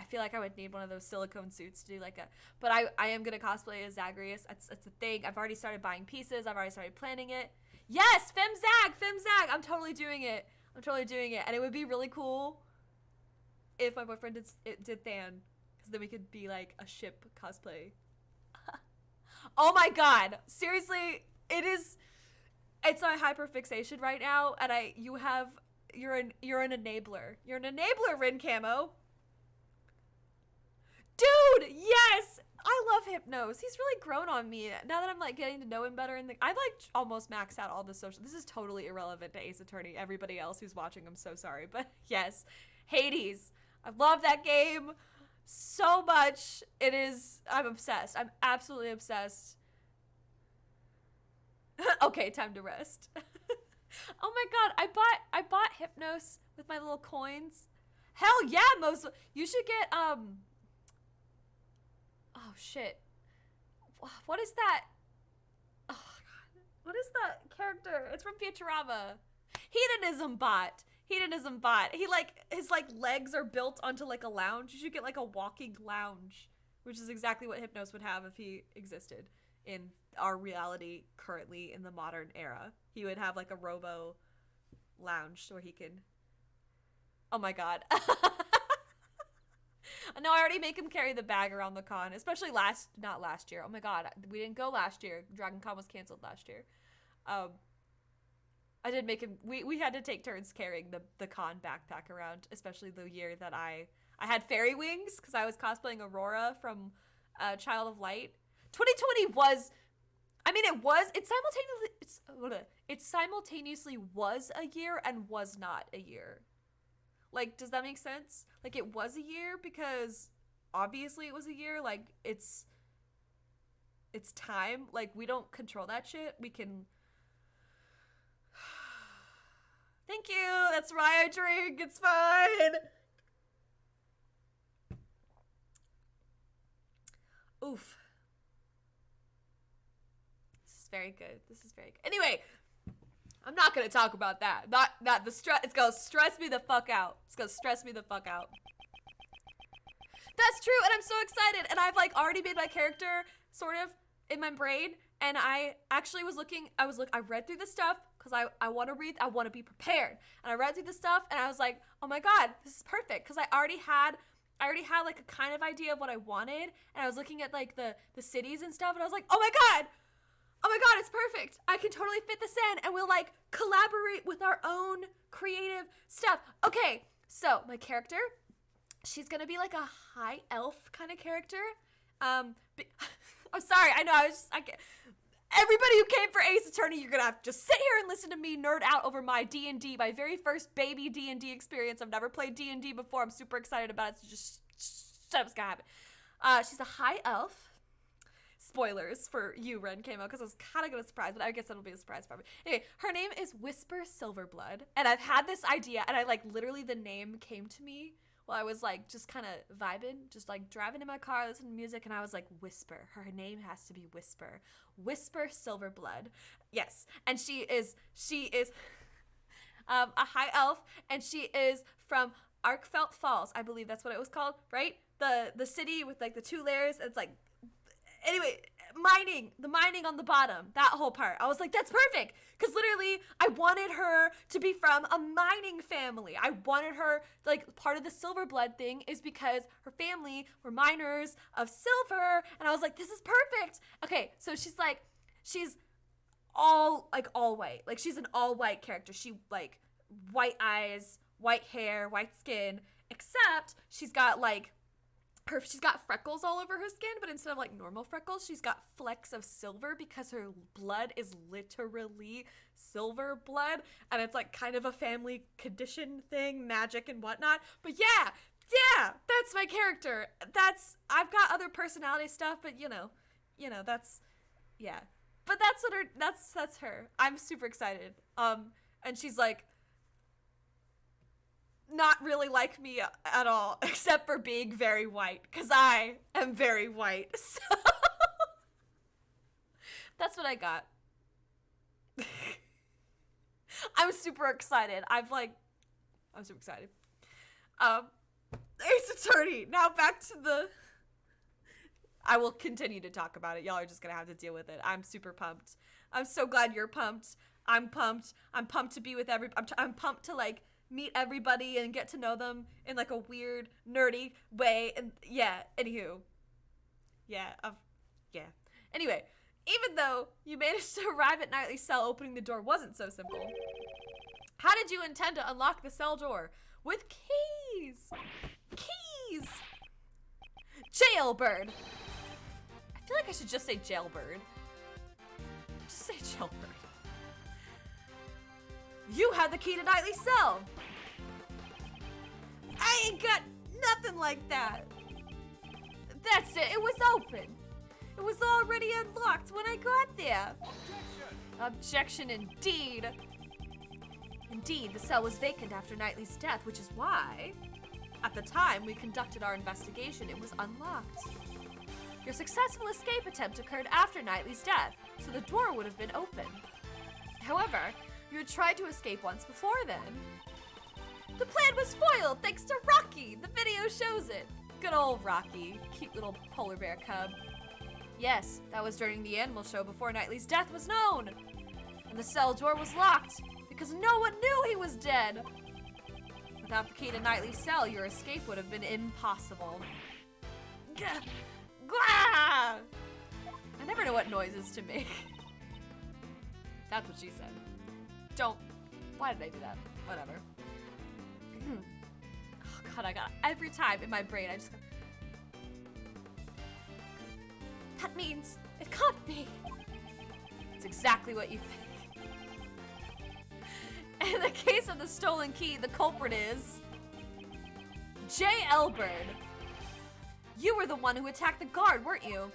S1: feel like I would need one of those silicone suits to do like a, but I am gonna cosplay as Zagreus. It's a thing. I've already started buying pieces. I've already started planning it. Yes, femme Zag. I'm totally doing it. And it would be really cool if my boyfriend did Than, because then we could be like a ship cosplay. Oh my god, seriously, it's my hyperfixation right now, and you're an enabler. You're an enabler, Rin Camo. Dude, yes! I love Hypnos. He's really grown on me now that I'm like getting to know him better. And I've like almost maxed out all the social. This is totally irrelevant to Ace Attorney. Everybody else who's watching, I'm so sorry. But yes, Hades. I love that game so much. I'm obsessed. I'm absolutely obsessed. Okay, time to rest. Oh my god, I bought Hypnos with my little coins. Hell yeah, you should get oh shit. What is that? Oh god. What is that character? It's from Futurama. Hedonism bot. He like, his like legs are built onto like a lounge. You should get like a walking lounge, which is exactly what Hypnos would have if he existed in our reality currently in the modern era. He would have like a robo lounge where he can... Oh my god. No, I already make him carry the bag around the con, especially not last year. Oh my god, we didn't go last year. Dragon Con was canceled last year. I did make him, we had to take turns carrying the con backpack around, especially the year that I had fairy wings, because I was cosplaying Aurora from Child of Light. 2020 was, I mean, it simultaneously was a year and was not a year. Like, does that make sense? Like, it was a year because obviously it was a year. Like, it's time. Like, we don't control that shit. We can... Thank you. That's why I drink. It's fine. Oof. This is very good. Anyway, I'm not gonna talk about that. Not the stress. It's gonna stress me the fuck out. That's true, and I'm so excited. And I've like already made my character sort of in my brain. And I actually was looking. I read through the stuff because I want to read. I want to be prepared. And I read through the stuff, and I was like, oh my god, this is perfect. Because I already had like a kind of idea of what I wanted. And I was looking at like the cities and stuff, and I was like, oh my god, it's perfect. I can totally fit this in, and we'll like collaborate with our own creative stuff. Okay, so my character, she's gonna be like a high elf kind of character. I'm sorry, I know everybody who came for Ace Attorney, you're gonna have to just sit here and listen to me nerd out over my D&D, my very first baby D&D experience. I've never played D&D before. I'm super excited about it, so just shut up, it's gonna happen. She's a high elf. Spoilers for you, Ren came out, because I was kind of gonna surprise, but I guess that'll be a surprise for me. Anyway, her name is Whisper Silverblood, and I've had this idea, and I like literally the name came to me while I was like just kind of vibing, just like driving in my car, listening to music, and I was like, Whisper. Her name has to be Whisper. Whisper Silverblood. Yes, and she is a high elf, and she is from Arkfelt Falls. I believe that's what it was called, right? The city with like the two layers. It's like Anyway, the mining on the bottom, that whole part. I was like, that's perfect. Because literally, I wanted her to be from a mining family. I wanted her, like, part of the silver blood thing is because her family were miners of silver. And I was like, this is perfect. Okay, so she's all white. Like, she's an all white character. She, like, white eyes, white hair, white skin. Except she's got, like, she's got freckles all over her skin, but instead of like normal freckles, she's got flecks of silver because her blood is literally silver blood, and it's like kind of a family condition thing, magic and whatnot. But yeah, that's my character. I've got other personality stuff, but you know, that's, yeah. But that's her. I'm super excited. And she's like, not really like me at all, except for being very white, because I am very white. So that's what I got. I'm super excited. I'm super excited. Ace Attorney. Now back to I will continue to talk about it. Y'all are just gonna have to deal with it. I'm super pumped. I'm so glad you're pumped. I'm pumped. I'm pumped to be with I'm pumped to like meet everybody and get to know them in like a weird, nerdy way. And yeah, anywho. Yeah. Anyway, even though you managed to arrive at Knightley's cell, opening the door wasn't so simple. How did you intend to unlock the cell door? With keys! Keys! Jailbird! I feel like I should just say jailbird. Just say jailbird. You had the key to Knightley's cell! I ain't got nothing like that. That's it, it was open. It was already unlocked when I got there. Objection indeed. Indeed, the cell was vacant after Knightley's death, which is why, at the time we conducted our investigation, it was unlocked. Your successful escape attempt occurred after Knightley's death, so the door would have been open. However, you had tried to escape once before then. The plan was foiled thanks to Rocky. The video shows it. Good old Rocky. Cute little polar bear cub. Yes, that was during the animal show before Knightley's death was known. And the cell door was locked because no one knew he was dead. Without the key to Knightley's cell, your escape would have been impossible. Gah! Gah! I never know what noises to make. That's what she said. Why did I do that? Whatever. Oh god, I got every time in my brain, I just go, that means it can't be. It's exactly what you think. In the case of the stolen key, the culprit is J. Elbird. You were the one who attacked the guard, weren't you?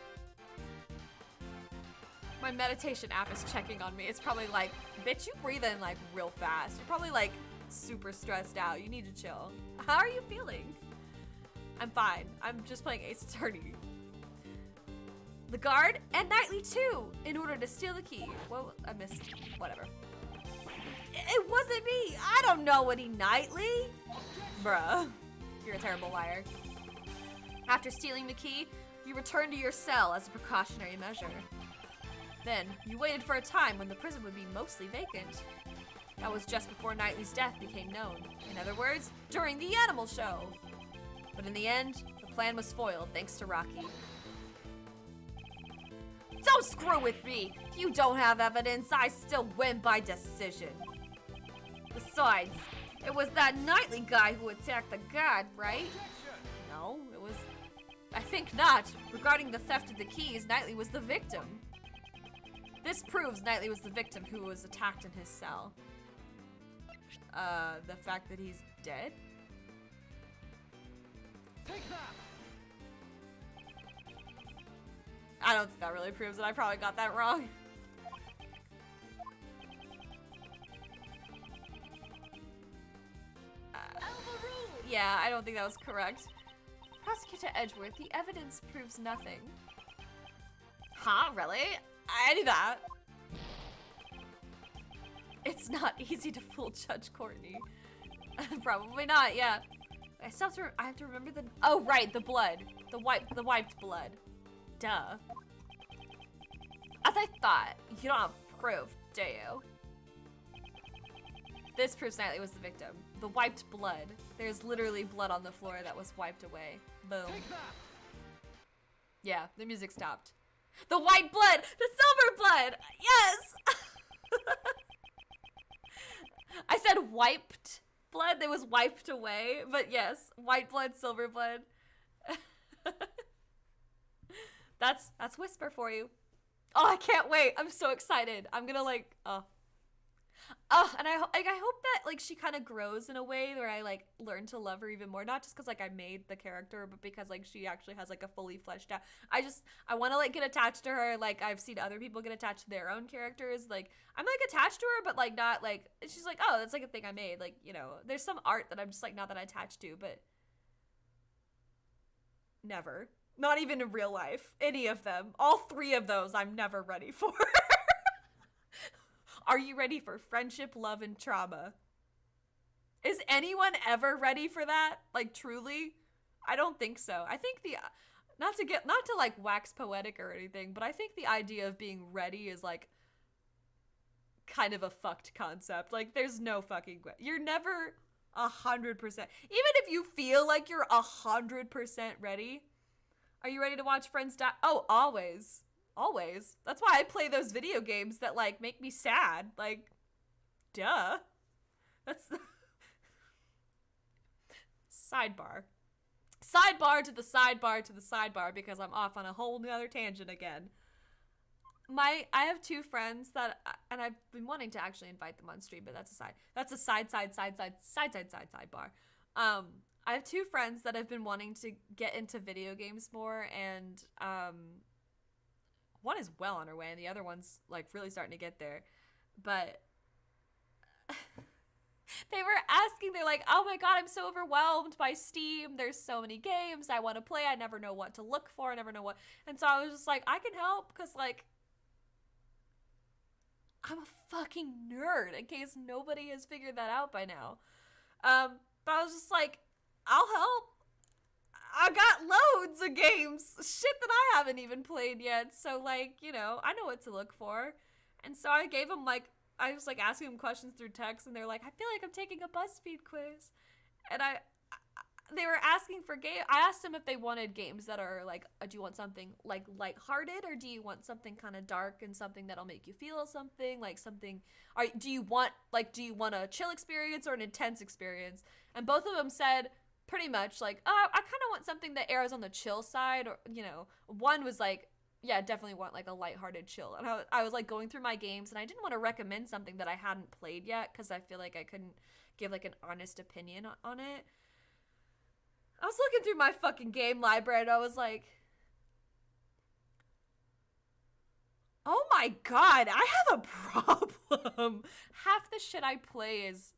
S1: My meditation app is checking on me. It's probably like, bitch, you breathe in like real fast. You're probably like super stressed out. You need to chill. How are you feeling? I'm fine. I'm just playing Ace Attorney. The guard and Knightley too, in order to steal the key. Well, I missed, whatever. It wasn't me. I don't know any Knightley. Bruh, you're a terrible liar. After stealing the key, you returned to your cell as a precautionary measure. Then, you waited for a time when the prison would be mostly vacant. That was just before Knightley's death became known. In other words, during the animal show. But in the end, the plan was foiled thanks to Rocky. Don't screw with me! If you don't have evidence, I still win by decision. Besides, it was that Knightley guy who attacked the god, right? No, it was... I think not. Regarding the theft of the keys, Knightley was the victim. This proves Knightley was the victim who was attacked in his cell. The fact that he's dead?
S2: Take that!
S1: I don't think that really proves it. I probably got that wrong. Yeah, I don't think that was correct. Prosecutor Edgeworth, the evidence proves nothing. Huh? Really? I knew that. It's not easy to fool Judge Courtney. Probably not, yeah. I still have to remember the... Oh, right, the blood. The wiped blood. Duh. I thought. You don't have proof, do you? This personality was the victim. The wiped blood. There's literally blood on the floor that was wiped away. Boom.
S2: Take that!
S1: Yeah, the music stopped. The white blood! The silver blood! Yes! I said wiped blood. That was wiped away. But yes, white blood, silver blood. That's Whisper for you. Oh, I can't wait. I'm so excited. I'm gonna like, and I hope that like she kind of grows in a way where I like learn to love her even more. Not just because like I made the character, but because like she actually has like a fully fleshed out. I want to like get attached to her. Like I've seen other people get attached to their own characters. Like I'm like attached to her, but like not like she's like, oh, that's like a thing I made. Like, you know, there's some art that I'm just like not that attached to, but never. Not even in real life. Any of them. All three of those I'm never ready for. Are you ready for friendship, love, and trauma? Is anyone ever ready for that? Like, truly? I don't think so. I think not to like wax poetic or anything, but I think the idea of being ready is like kind of a fucked concept. Like, there's no fucking way. You're never 100%. Even if you feel like you're 100% ready, are you ready to watch friends die? Oh, always. Always. That's why I play those video games that like make me sad. Like, duh. That's sidebar. Sidebar to the sidebar to the sidebar because I'm off on a whole nother tangent again. I have two friends that, and I've been wanting to actually invite them on stream, but that's a sidebar. I have two friends that have been wanting to get into video games more, and one is well on her way, and the other one's like really starting to get there. But they were asking, they're like, oh my god, I'm so overwhelmed by Steam. There's so many games I want to play. I never know what to look for. I never know what. And so I was just like, I can help because like I'm a fucking nerd, in case nobody has figured that out by now. But I was just like, I'll help. I got loads of games, shit that I haven't even played yet. So like, you know, I know what to look for. And so I gave them like, I was like asking them questions through text, and they're like, I feel like I'm taking a BuzzFeed quiz. And they were asking for game. I asked them if they wanted games that are like, do you want something like lighthearted, or do you want something kind of dark and something that'll make you feel something, like something, do you want a chill experience or an intense experience? And both of them said pretty much like, I kind of want something that errs on the chill side, or, you know, one was like, yeah, definitely want like a lighthearted chill. And I was like going through my games, and I didn't want to recommend something that I hadn't played yet because I feel like I couldn't give like an honest opinion on it. I was looking through my fucking game library, and I was like, oh my god, I have a problem. Half the shit I play is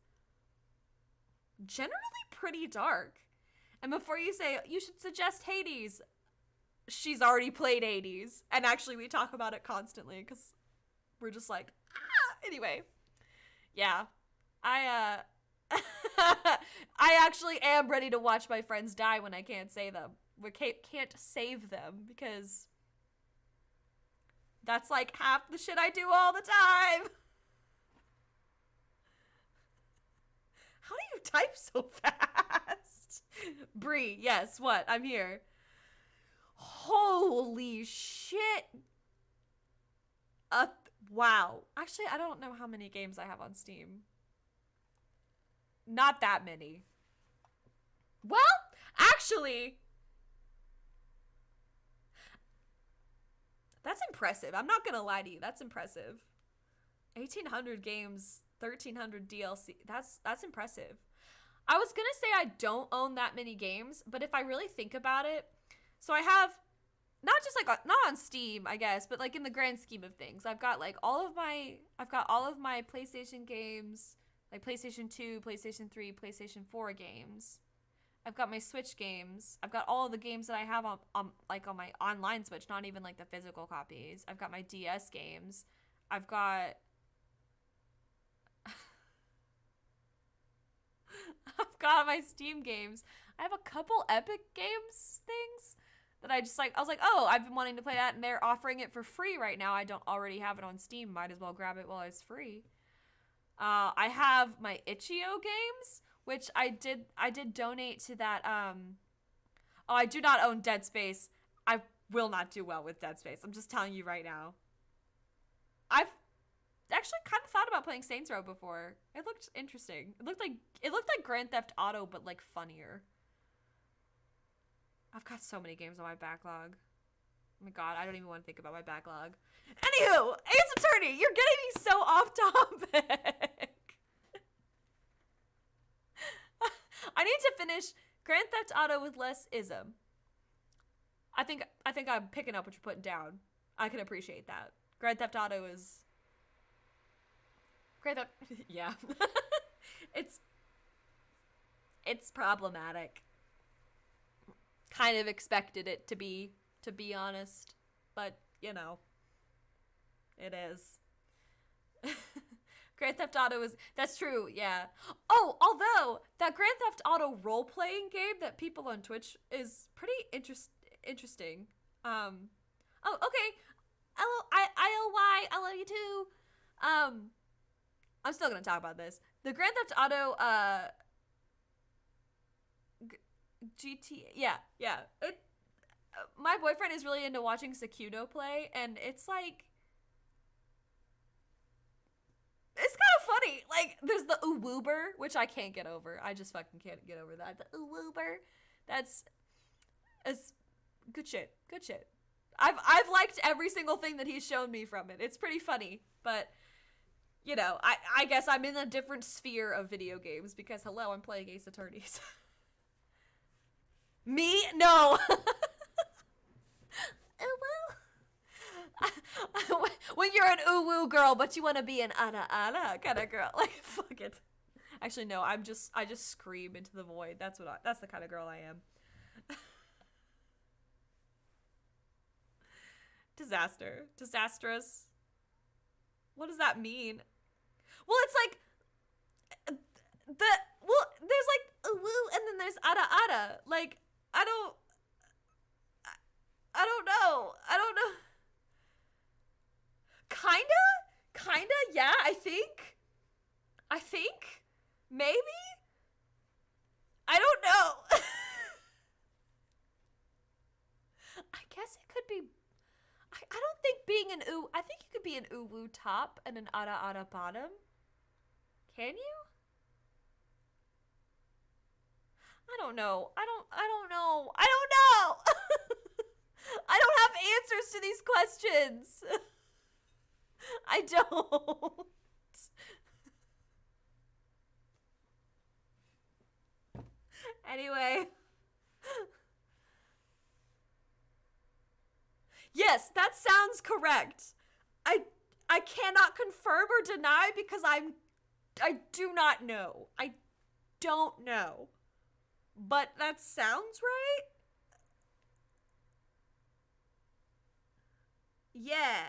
S1: generally pretty dark. And before you say, you should suggest Hades, she's already played Hades. And actually, we talk about it constantly, because we're just like, Anyway. Yeah. I actually am ready to watch my friends die when I can't say them. We can't save them, because that's like half the shit I do all the time. How do you type so fast? Bree, yes, what? I'm here. Holy shit. Wow. Actually, I don't know how many games I have on Steam. Not that many. Well, actually, that's impressive. I'm not gonna lie to you. That's impressive. 1,800 games, 1,300 DLC. That's impressive. I was gonna say I don't own that many games, but if I really think about it, so I have not just like not on Steam, I guess, but like in the grand scheme of things, I've got all of my PlayStation games, like PlayStation 2, PlayStation 3, PlayStation 4 games. I've got my Switch games. I've got all of the games that I have on my online Switch, not even like the physical copies. I've got my DS games. I've got my Steam games. I have a couple Epic Games things. that I just like, I was like, oh, I've been wanting to play that, and they're offering it for free right now. I don't already have it on Steam. Might as well grab it while it's free. I have my itch.io games, which I did donate to that, oh, I do not own Dead Space. I will not do well with Dead Space. I'm just telling you right now. I've actually kind of thought about playing Saints Row before. It looked interesting. It looked like Grand Theft Auto, but like funnier. I've got so many games on my backlog. Oh my god, I don't even want to think about my backlog. Anywho, Ace Attorney, you're getting me so off topic. I need to finish Grand Theft Auto with less ism. I think I'm picking up what you're putting down. I can appreciate that. Grand Theft Auto is... Grand Theft... yeah. It's problematic. Kind of expected it to be honest. But, you know. It is. Grand Theft Auto is... That's true, yeah. Oh, although, that Grand Theft Auto role-playing game that people on Twitch is pretty interesting. Oh, okay. ILY, I love you too. I'm still gonna talk about this. The Grand Theft Auto, GT, yeah. My boyfriend is really into watching Sakudo play, and it's like... It's kind of funny. Like, there's the Uwoober, which I can't get over. I just fucking can't get over that. The Uwoober. That's good shit. Good shit. I've liked every single thing that he's shown me from it. It's pretty funny. But, you know, I guess I'm in a different sphere of video games because, hello, I'm playing Ace Attorneys. Me? No. When you're an uwu girl, but you want to be an ana kind of girl, like fuck it. Actually, no, I just scream into the void. That's the kind of girl I am. Disastrous. What does that mean? Well, it's like there's like uwu and then there's ana. Like I don't know. Kinda, yeah, I think, maybe? I don't know. I guess it could be, I don't think being an I think you could be an uwu top and an ana bottom. Can you? I don't know. I don't know. I don't have answers to these questions. I don't. Anyway. Yes, that sounds correct. I cannot confirm or deny because I do not know. I don't know. But that sounds right? Yeah.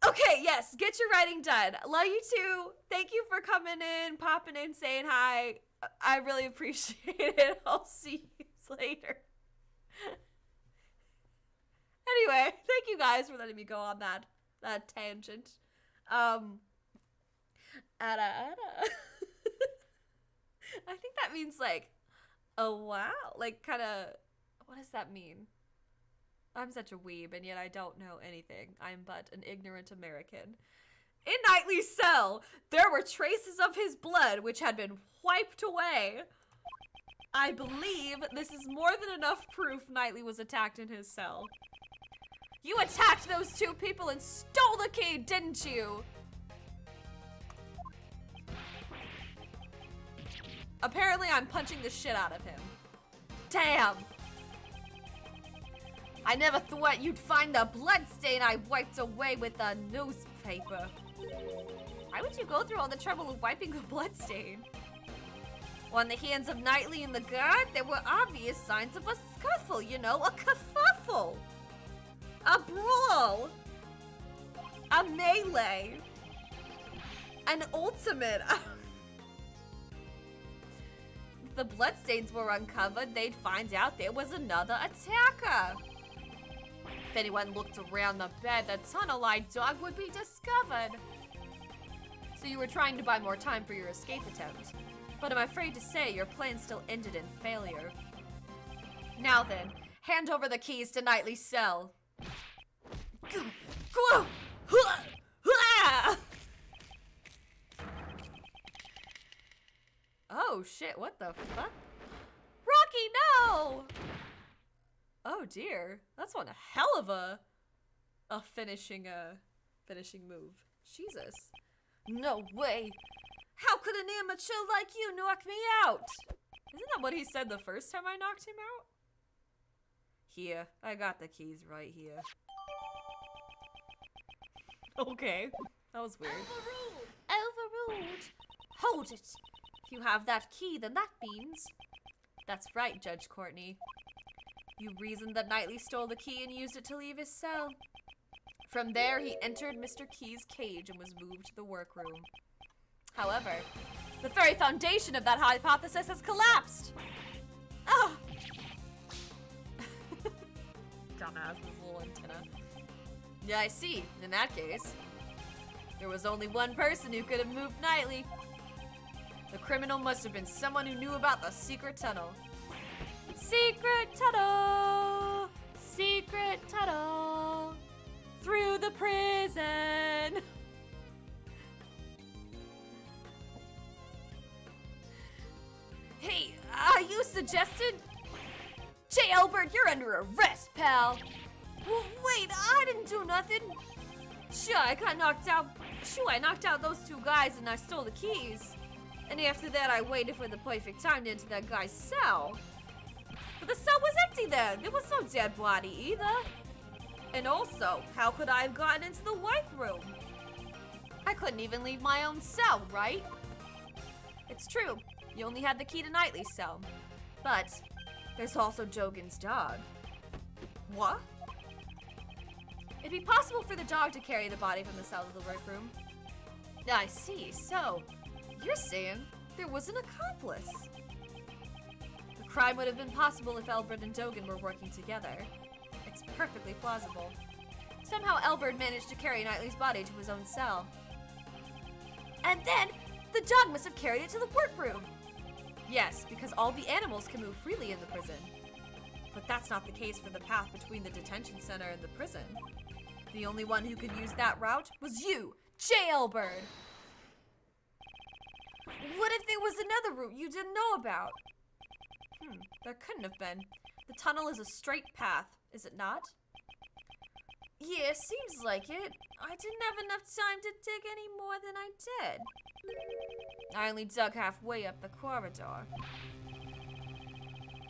S1: Okay, yes, get your writing done. Love you too. Thank you for coming in, popping in, saying hi. I really appreciate it. I'll see you later. Anyway, thank you guys for letting me go on that tangent. Ada. I think that means like, oh wow, like kind of, what does that mean? I'm such a weeb, and yet I don't know anything. I'm but an ignorant American. In Knightley's cell, there were traces of his blood, which had been wiped away. I believe this is more than enough proof Knightley was attacked in his cell. You attacked those two people and stole the key, didn't you? Apparently, I'm punching the shit out of him. Damn! I never thought you'd find the bloodstain I wiped away with a newspaper. Why would you go through all the trouble of wiping the bloodstain? On the hands of Knightley and the guard, there were obvious signs of a scuffle, you know, a kerfuffle. A brawl. A melee. An ultimate. the bloodstains were uncovered, they'd find out there was another attacker. If anyone looked around the bed, the tunnel-eyed dog would be discovered. So you were trying to buy more time for your escape attempt. But I'm afraid to say your plan still ended in failure. Now then, hand over the keys to Nightly's cell. Oh shit, what the fuck? Rocky, no! Oh dear, that's one hell of a finishing move. Jesus. No way. How could an amateur like you knock me out? Isn't that what he said the first time I knocked him out? Here, I got the keys right here. Okay, that was weird.
S3: Overruled.
S1: Hold it. If you have that key, then that means... That's right, Judge Courtney. You reasoned that Knightley stole the key and used it to leave his cell. From there, he entered Mr. Key's cage and was moved to the workroom. However, the very foundation of that hypothesis has collapsed. Ah! Dumbass, this little antenna. Yeah, I see. In that case, there was only one person who could have moved Knightley. The criminal must have been someone who knew about the secret tunnel. Secret tunnel! Secret tunnel! Through the prison! Hey, you suggested? Jailbird, you're under arrest, pal! Wait, I didn't do nothing. Sure, I knocked out those two guys and I stole the keys. And after that, I waited for the perfect time to enter that guy's cell. But the cell was empty then. There was no dead body either. And also, how could I have gotten into the white room? I couldn't even leave my own cell, right? It's true. You only had the key to Knightley's cell. But there's also Jogan's dog. What? It'd be possible for the dog to carry the body from the cell to the workroom. I see. So, you're saying there was an accomplice. The crime would have been possible if Elbert and Jogan were working together. It's perfectly plausible. Somehow Elbert managed to carry Knightley's body to his own cell. And then, the dog must have carried it to the workroom. Yes, because all the animals can move freely in the prison. But that's not the case for the path between the detention center and the prison. The only one who could use that route was you, Jailbird! What if there was another route you didn't know about? There couldn't have been. The tunnel is a straight path, is it not? Yeah, seems like it. I didn't have enough time to dig any more than I did. I only dug halfway up the corridor.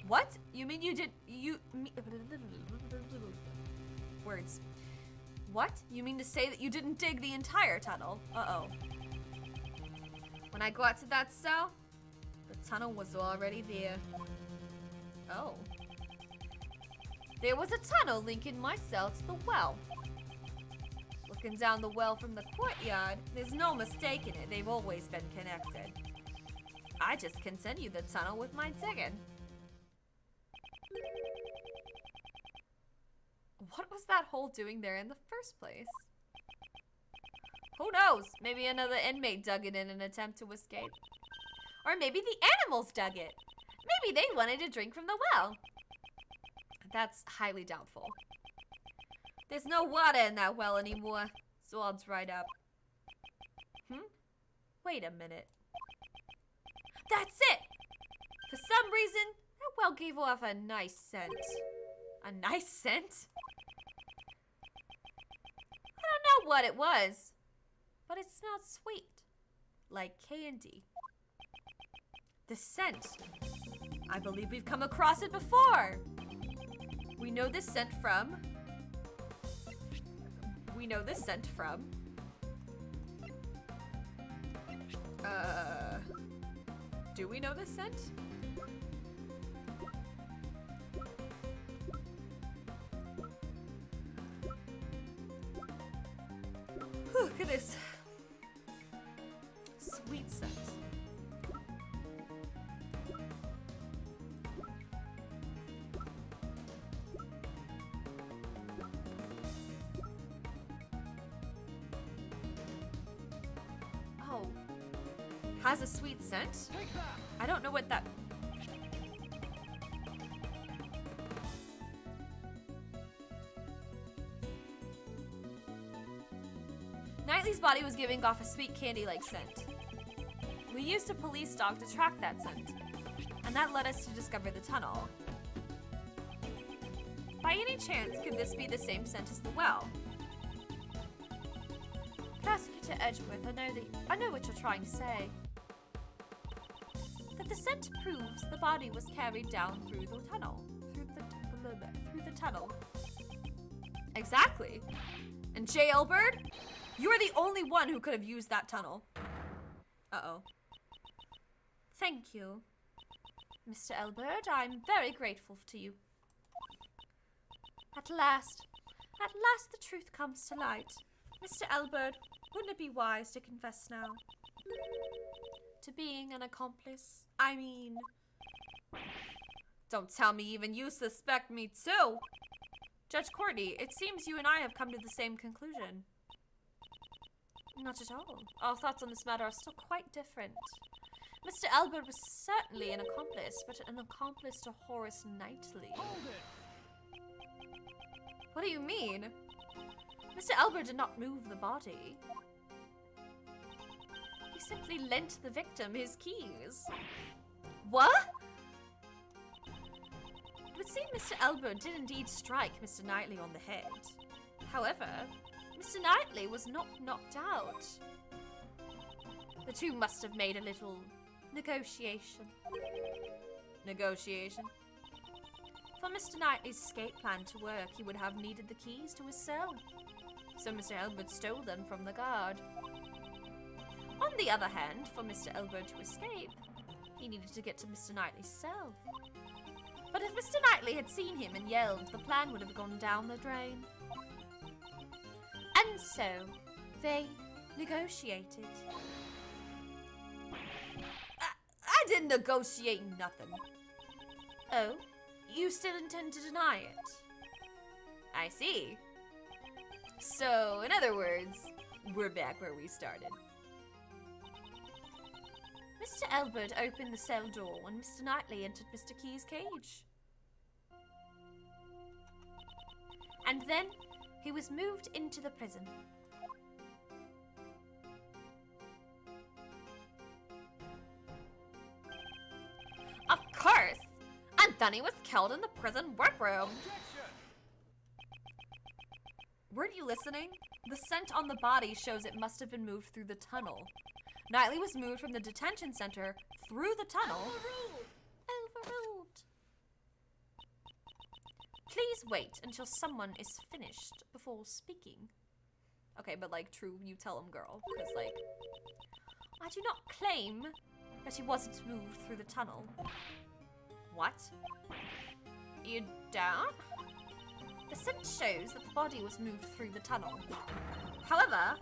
S1: What? You mean you did... Words. What? You mean to say that you didn't dig the entire tunnel? Uh-oh. When I got to that cell, the tunnel was already there. Oh. There was a tunnel linking my cell to the well. Looking down the well from the courtyard, there's no mistaking it. They've always been connected. I just continued the tunnel with my digging. What was that hole doing there in the first place? Who knows? Maybe another inmate dug it in an attempt to escape. Or maybe the animals dug it. Maybe they wanted to drink from the well. That's highly doubtful. There's no water in that well anymore. So all dried up. Wait a minute. That's it! For some reason, that well gave off a nice scent. A nice scent? I don't know what it was, but it smelled sweet, like candy. The scent. I believe we've come across it before. We know this scent from... Do we know this scent? Look at this. Sweet scent. Has a sweet scent?
S2: Take that!
S1: I don't know what that... Knightley's body was giving off a sweet candy-like scent. We used a police dog to track that scent, and that led us to discover the tunnel. By any chance, could this be the same scent as the well? Prosecutor Edgeworth, I know what you're trying to say. That the scent proves the body was carried down through the tunnel. Through the tunnel. Exactly. And J. Elbird, you are the only one who could have used that tunnel. Uh-oh. Thank you, Mr. Elbird. I'm very grateful to you. At last the truth comes to light. Mr. Elbird, wouldn't it be wise to confess now? To being an accomplice? I mean... Don't tell me even you suspect me too! Judge Courtney, it seems you and I have come to the same conclusion. Not at all. Our thoughts on this matter are still quite different. Mr. Elbird was certainly an accomplice, but an accomplice to Horace Knightley.
S2: Hold it!
S1: What do you mean? Mr. Elbird did not move the body. He simply lent the victim his keys. What? It would seem Mr. Elbird did indeed strike Mr. Knightley on the head. However, Mr. Knightley was not knocked out. The two must have made a little negotiation. Negotiation? For Mr. Knightley's escape plan to work, he would have needed the keys to his cell. So Mr. Elbird stole them from the guard. On the other hand, for Mr. Elbird to escape, he needed to get to Mr. Knightley's cell. But if Mr. Knightley had seen him and yelled, the plan would have gone down the drain. And so, they negotiated. I didn't negotiate nothing. Oh? You still intend to deny it? I see. So, in other words, we're back where we started. Mr. Elbird opened the cell door when Mr. Knightley entered Mr. Key's cage. And then he was moved into the prison. Of course! And then he was killed in the prison workroom.
S2: Objection!
S1: Weren't you listening? The scent on the body shows it must have been moved through the tunnel. Knightley was moved from the detention center through the tunnel. Overruled. Please wait until someone is finished before speaking. Okay, but like, true, you tell him, girl. Because, like, I do not claim that he wasn't moved through the tunnel. What? You don't? The scent shows that the body was moved through the tunnel. However,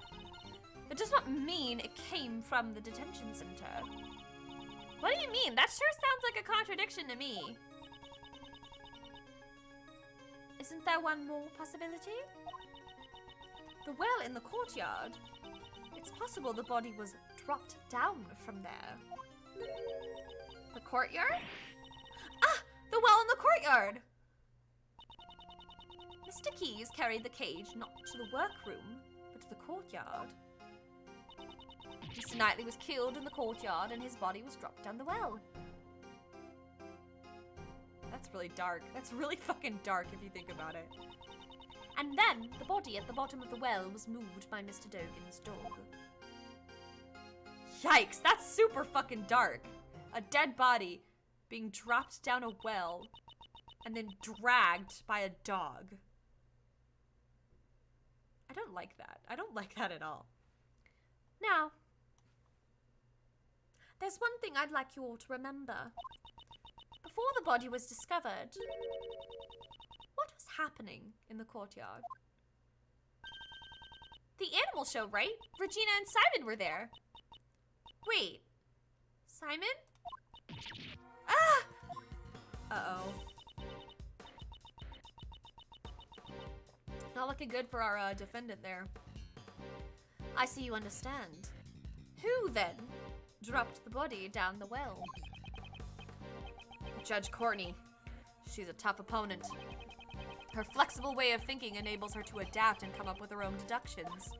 S1: it does not mean it came from the detention center. What do you mean? That sure sounds like a contradiction to me. Isn't there one more possibility? The well in the courtyard. It's possible the body was dropped down from there. The courtyard? Ah! The well in the courtyard! Mr. Keyes carried the cage not to the workroom, but to the courtyard. Mr. Knightley was killed in the courtyard and his body was dropped down the well. That's really dark. That's really fucking dark if you think about it. And then the body at the bottom of the well was moved by Mr. Dogan's dog. Yikes, that's super fucking dark. A dead body being dropped down a well and then dragged by a dog. I don't like that. I don't like that at all. Now, there's one thing I'd like you all to remember. Before the body was discovered, what was happening in the courtyard? The animal show, right? Regina and Simon were there. Wait, Simon? Ah! Uh-oh. Not looking good for our defendant there. I see you understand. Who, then, dropped the body down the well. Judge Courtney. She's a tough opponent. Her flexible way of thinking enables her to adapt and come up with her own deductions.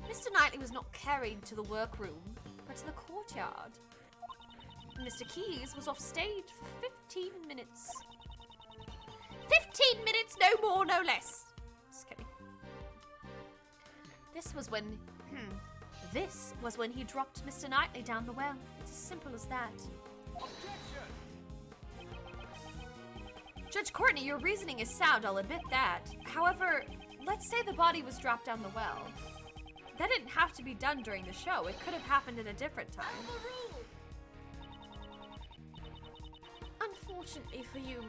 S1: Mr. Knightley was not carried to the workroom, but to the courtyard. Mr. Keyes was off stage for 15 minutes. 15 minutes, no more, no less. Just kidding. This was when he dropped Mr. Knightley down the well. It's as simple as that.
S2: Objection!
S1: Judge Courtney, your reasoning is sound, I'll admit that. However, let's say the body was dropped down the well. That didn't have to be done during the show. It could have happened at a different time. Unfortunately for you,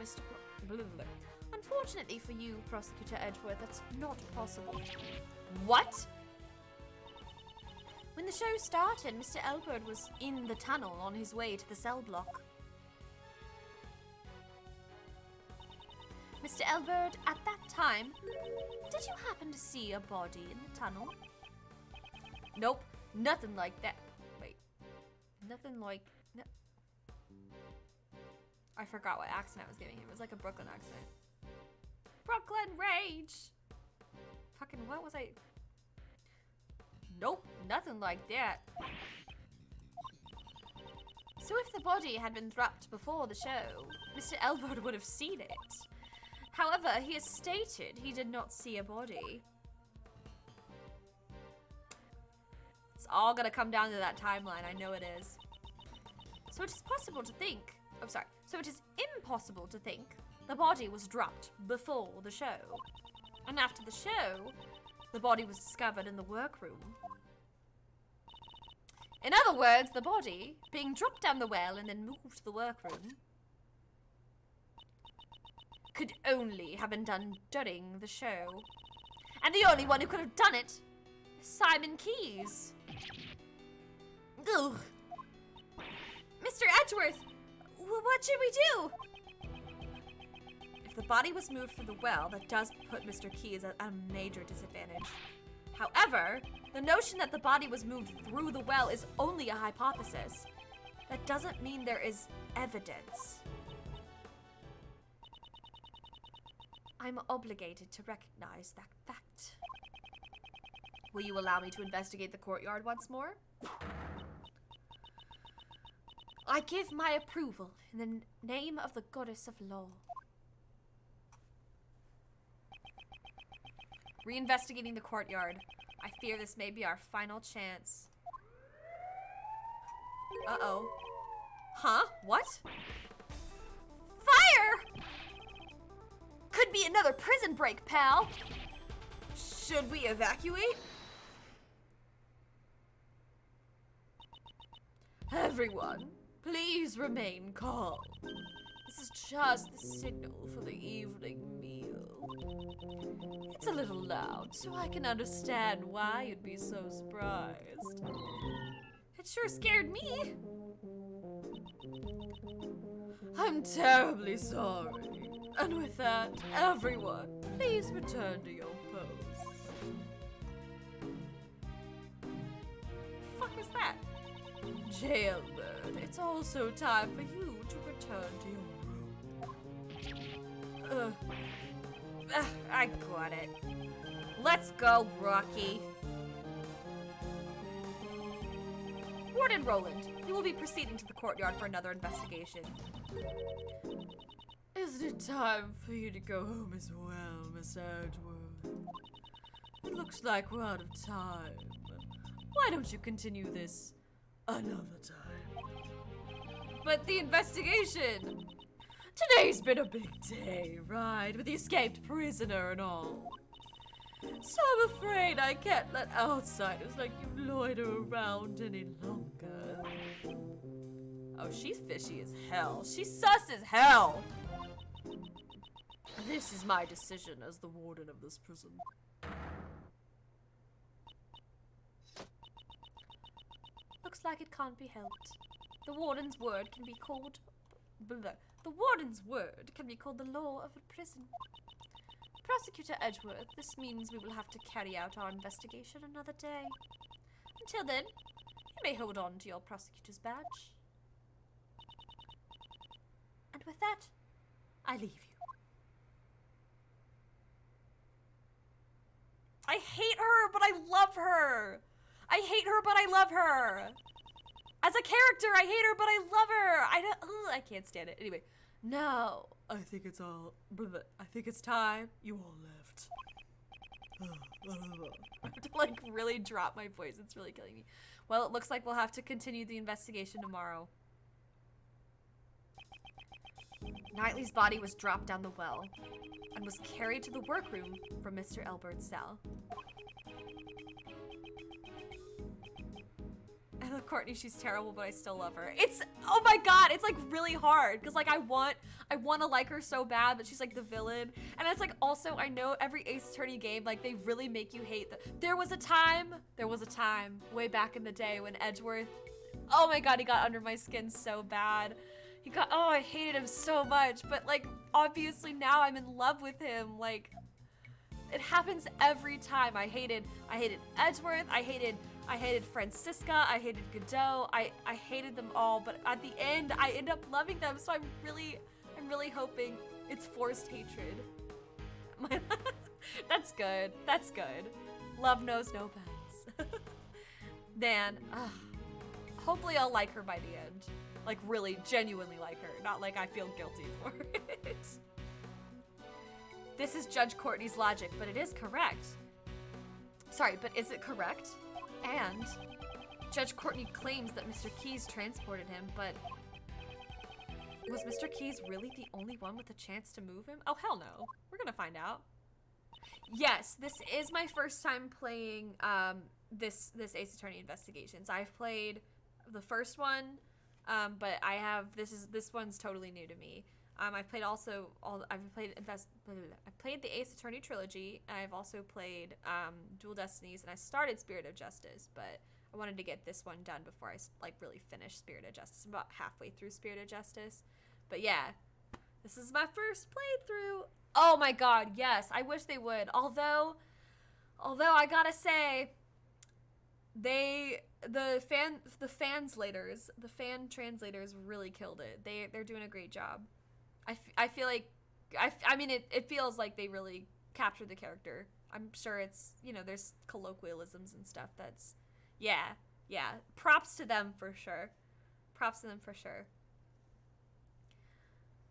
S1: Unfortunately for you, Prosecutor Edgeworth, that's not possible. What? When the show started, Mr. Elbert was in the tunnel on his way to the cell block. Mr. Elbert, at that time, did you happen to see a body in the tunnel? Nope, nothing like that. Wait, nothing like... No. I forgot what accent I was giving him. It was like a Brooklyn accent. Brooklyn Rage! Fucking what was I... Nope, nothing like that. So if the body had been dropped before the show, Mr. Elbert would have seen it. However, he has stated he did not see a body. It's all gonna come down to that timeline, I know it is. So it is possible to think... I'm sorry. So it is impossible to think the body was dropped before the show. And after the show, the body was discovered in the workroom. In other words, the body, being dropped down the well and then moved to the workroom, could only have been done during the show. And the only one who could have done it is Simon Keyes. Ugh. Mr. Edgeworth, what should we do? If the body was moved through the well, that does put Mr. Keyes at a major disadvantage. However, the notion that the body was moved through the well is only a hypothesis. That doesn't mean there is evidence. I'm obligated to recognize that fact. Will you allow me to investigate the courtyard once more? I give my approval in the name of the goddess of law. Reinvestigating the courtyard. I fear this may be our final chance. Uh-oh. Huh? What? Fire! Could be another prison break, pal. Should we evacuate? Everyone, please remain calm. This is just the signal for the evening meal. It's a little loud, so I can understand why you'd be so surprised. It sure scared me. I'm terribly sorry. And with that, everyone, please return to your posts. Fuck was that? Jailbird, it's also time for you to return to your room. I got it. Let's go, Rocky. Warden Roland, you will be proceeding to the courtyard for another investigation. Isn't it time for you to go home as well, Miss Edgeworth? It looks like we're out of time. Why don't you continue this another time? But the investigation! Today's been a big day, right? With the escaped prisoner and all. So I'm afraid I can't let outsiders like you loiter around any longer. Oh, she's fishy as hell. She's sus as hell! This is my decision as the warden of this prison. Looks like it can't be helped. The warden's word can be called... The warden's word can be called the law of a prison. Prosecutor Edgeworth, this means we will have to carry out our investigation another day. Until then, You may hold on to your prosecutor's badge. And with that, I leave you. I hate her, but I love her. I hate her, but I love her. As a character, I hate her, but I love her. I can't stand it. Anyway, no. I think it's time you all left. I have to like really drop my voice. It's really killing me. Well, it looks like we'll have to continue the investigation tomorrow. Knightley's body was dropped down the well and was carried to the workroom from Mr. Elbert's cell. I love Courtney, she's terrible, but I still love her. It's, oh my god, it's like really hard, because like I want to like her so bad, but she's like the villain. And it's like also, I know every Ace Attorney game, like they really make you hate there was a time way back in the day when Edgeworth, oh my god, he got under my skin so bad. Oh, I hated him so much, but like obviously now I'm in love with him. Like it happens every time. I hated Edgeworth, I hated Francisca, I hated Godot, I hated them all, but at the end I end up loving them, so I'm really hoping it's forced hatred. That's good. Love knows no bounds. Man, hopefully I'll like her by the end. Like really genuinely like her, not like I feel guilty for it. This is Judge Courtney's logic, but it is correct. Sorry, but is it correct? And Judge Courtney claims that Mr. Keyes transported him, but was Mr. Keyes really the only one with a chance to move him? Oh, hell no. We're gonna find out. Yes, this is my first time playing this Ace Attorney Investigations. I've played the first one, but this one's totally new to me. I've played the Ace Attorney trilogy, and I've also played Dual Destinies, and I started Spirit of Justice, but I wanted to get this one done before I like really finish Spirit of Justice. I'm about halfway through Spirit of Justice, but yeah, this is my first playthrough. Oh my god, yes, I wish they would. Although I gotta say, the fan translators really killed it. They're doing a great job. I feel like, I mean, it feels like they really captured the character. I'm sure it's, you know, there's colloquialisms and stuff that's, yeah. Props to them for sure.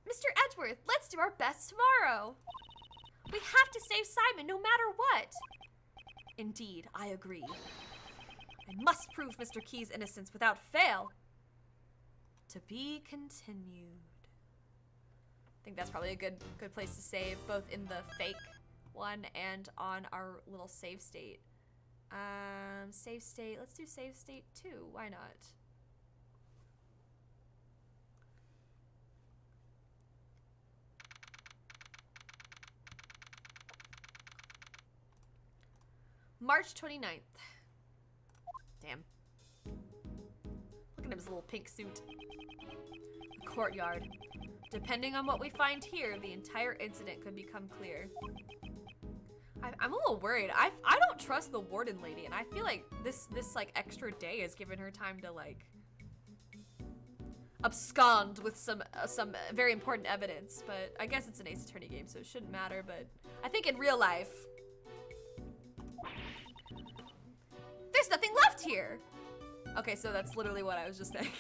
S1: Mr. Edgeworth, let's do our best tomorrow. We have to save Simon no matter what. Indeed, I agree. I must prove Mr. Keyes' innocence without fail. To be continued. I think that's probably a good place to save, both in the fake one and on our little save state. Save state, let's do save state 2, why not? March 29th. Damn. Look at his little pink suit. The courtyard. Depending on what we find here, the entire incident could become clear. I'm a little worried. I don't trust the warden lady, and I feel like this like extra day has given her time to like abscond with some very important evidence. But I guess it's an Ace Attorney game, so it shouldn't matter. But I think in real life, there's nothing left here. Okay, so that's literally what I was just saying.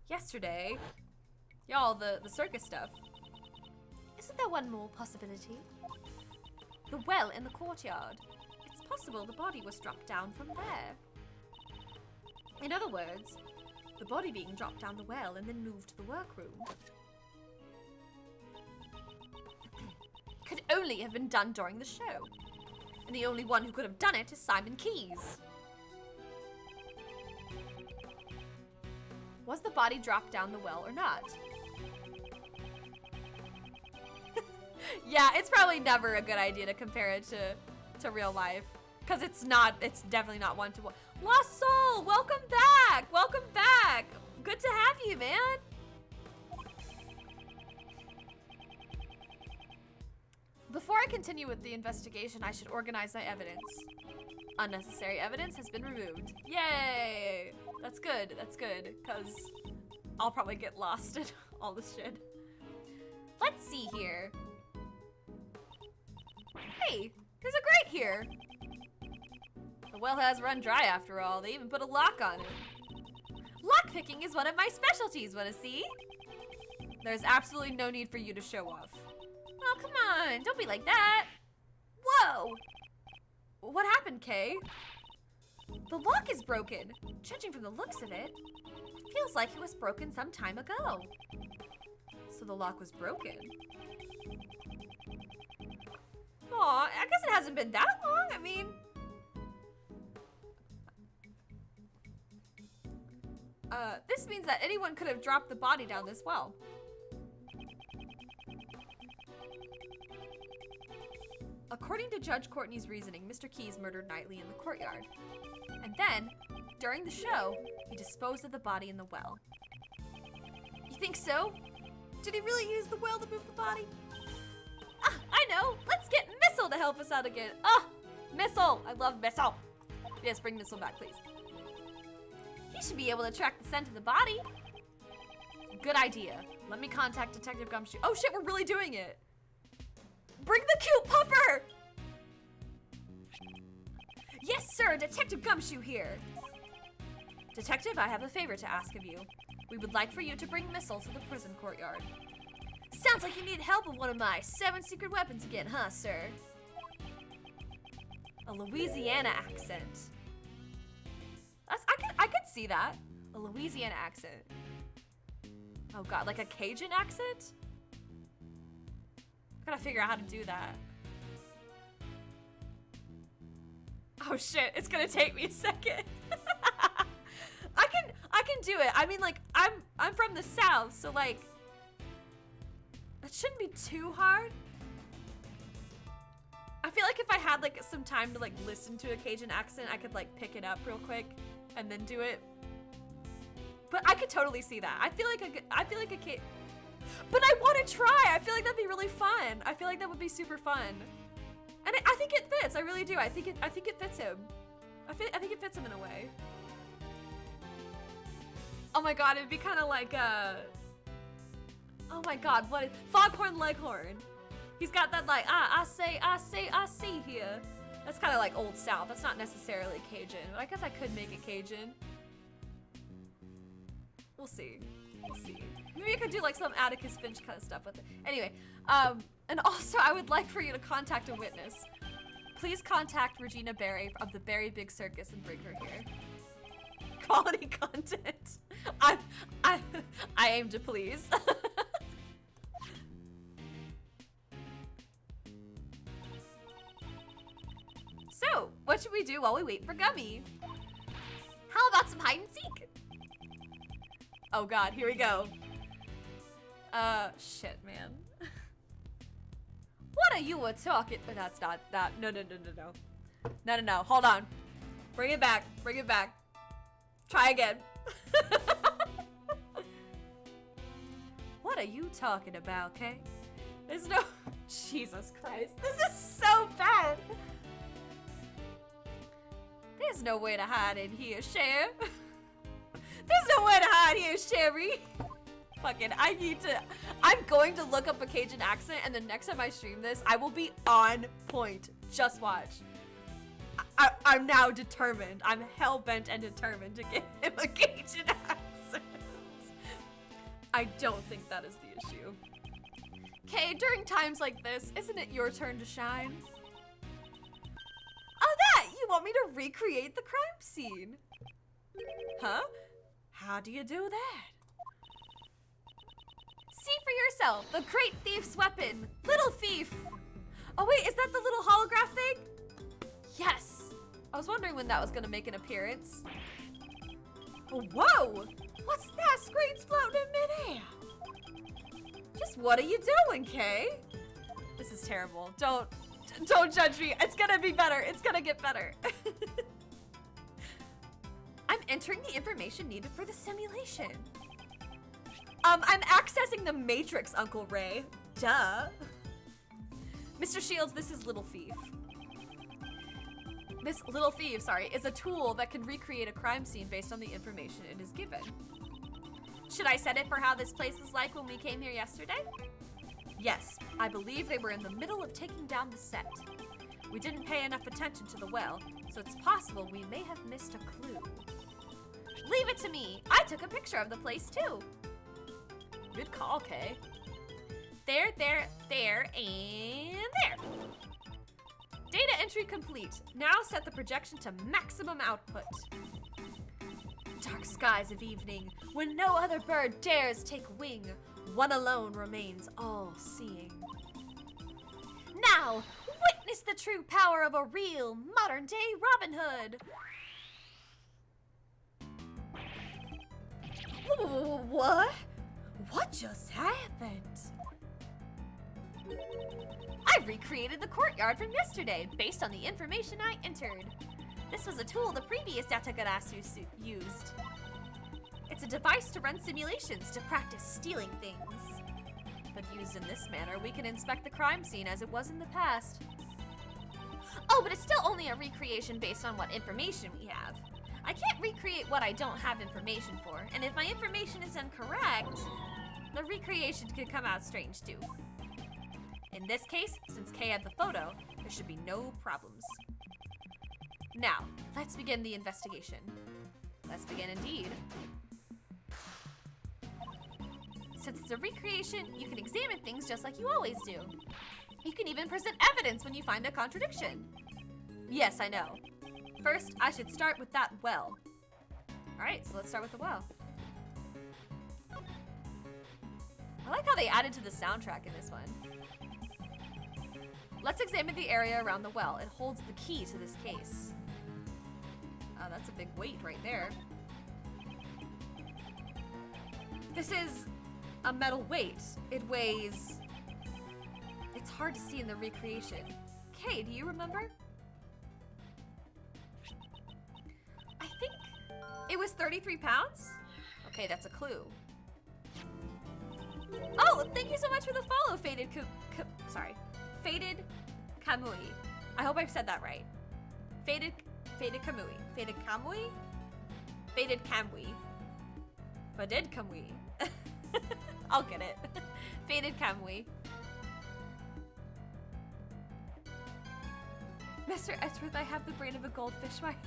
S1: Yesterday, y'all, the circus stuff.
S3: Isn't there one more possibility?
S1: The well in the courtyard. It's possible the body was dropped down from there. In other words, the body being dropped down the well and then moved to the workroom. Could only have been done during the show. And the only one who could have done it is Simon Keyes. Was the body dropped down the well or not? Yeah, it's probably never a good idea to compare it to real life. Because it's definitely not one to one. Lost Soul, welcome back! Welcome back! Good to have you, man! Before I continue with the investigation, I should organize my evidence. Unnecessary evidence has been removed. Yay! That's good. That's good, because I'll probably get lost in all this shit. Let's see here. Hey, there's a grate here. The well has run dry after all. They even put a lock on it. Lockpicking is one of my specialties, wanna see? There's absolutely no need for you to show off. Oh, come on, don't be like that. Whoa! What happened, Kay? The lock is broken. Judging from the looks of it, feels like it was broken some time ago. So the lock was broken. Aw, I guess it hasn't been that long. I mean... this means that anyone could have dropped the body down this well. According to Judge Courtney's reasoning, Mr. Keyes murdered Knightley in the courtyard. And then, during the show, he disposed of the body in the well. You think so? Did he really use the well to move the body? Ah, I know! Let's get Missile to help us out again! Ah! Missile! I love Missile! Yes, bring Missile back, please. He should be able to track the scent of the body. Good idea. Let me contact Detective Gumshoe. Oh shit, we're really doing it! Bring the cute pupper! Yes, sir, Detective Gumshoe here. Detective, I have a favor to ask of you. We would like for you to bring Missile to the prison courtyard. Sounds like you need help with one of my 7 secret weapons again, huh, sir? A Louisiana accent. I could see that. A Louisiana accent. Oh god, like a Cajun accent? I gotta figure out how to do that. Oh shit, it's gonna take me a second. I can do it. I mean, like, I'm from the South, so like, it shouldn't be too hard. I feel like if I had like some time to like listen to a Cajun accent, I could like pick it up real quick and then do it. But I could totally see that. I feel like a kid. But I want to try. I feel like that'd be really fun. I feel like that would be super fun. And I think it fits. I really do. I think it fits him. I think it fits him in a way. Oh my god, it'd be kind of like oh my god, what is Foghorn Leghorn? He's got that like I see here. That's kind of like Old South. That's not necessarily Cajun, but I guess I could make it Cajun. We'll see. We'll see. Maybe I could do like some Atticus Finch kind of stuff with it. Anyway, and also I would like for you to contact a witness. Please contact Regina Berry of the Berry Big Circus and bring her here. Quality content. I aim to please. So, what should we do while we wait for Gummy? How about some hide and seek? Oh god, here we go. Shit, man. What are you talking? That's not that. No. No. Hold on. Bring it back. Bring it back. Try again. What are you talking about, Kay? There's no. Jesus Christ. This is so bad. There's no way to hide in here, Cher. There's no way to hide here, Sherry. Fucking, I'm going to look up a Cajun accent, and the next time I stream this, I will be on point. Just watch. I'm now determined. I'm hell-bent and determined to get him a Cajun accent. I don't think that is the issue. Okay, during times like this, isn't it your turn to shine? Oh, that! You want me to recreate the crime scene? Huh? How do you do that? See for yourself, the great thief's weapon. Little thief. Oh wait, is that the little holograph thing? Yes. I was wondering when that was gonna make an appearance. Oh, whoa! What's that? Screens floating in midair. Just what are you doing, Kay? This is terrible. Don't judge me. It's gonna be better. It's gonna get better. I'm entering the information needed for the simulation. I'm accessing the Matrix, Uncle Ray. Duh. Mr. Shields, this is Little Thief. This little thief, sorry, is a tool that can recreate a crime scene based on the information it is given. Should I set it for how this place was like when we came here yesterday? Yes, I believe they were in the middle of taking down the set. We didn't pay enough attention to the well, so it's possible we may have missed a clue. Leave it to me. I took a picture of the place too. Good call, Kay. There, and there. Data entry complete. Now set the projection to maximum output. Dark skies of evening, when no other bird dares take wing, one alone remains all-seeing. Now, witness the true power of a real modern-day Robin Hood. What? What just happened? I recreated the courtyard from yesterday based on the information I entered. This was a tool the previous Yatagarasu used. It's a device to run simulations to practice stealing things. But used in this manner, we can inspect the crime scene as it was in the past. Oh, but it's still only a recreation based on what information we have. I can't recreate what I don't have information for, and if my information is incorrect, the recreation could come out strange too. In this case, since Kay had the photo, there should be no problems. Now, let's begin the investigation. Let's begin indeed. Since it's a recreation, you can examine things just like you always do. You can even present evidence when you find a contradiction. Yes, I know. First, I should start with that well. Alright, so let's start with the well. I like how they added to the soundtrack in this one. Let's examine the area around the well. It holds the key to this case. Oh, that's a big weight right there. This is a metal weight. It weighs... It's hard to see in the recreation. Kay, do you remember? I think it was 33 pounds? Okay, that's a clue. Oh, thank you so much for the follow, Faded Faded Kamui. I hope I've said that right. Faded Kamui. Faded Kamui? Faded Kamui. Faded Kamui. I'll get it. Faded Kamui. Mr. Edgeworth, I have the brain of a goldfish. Why?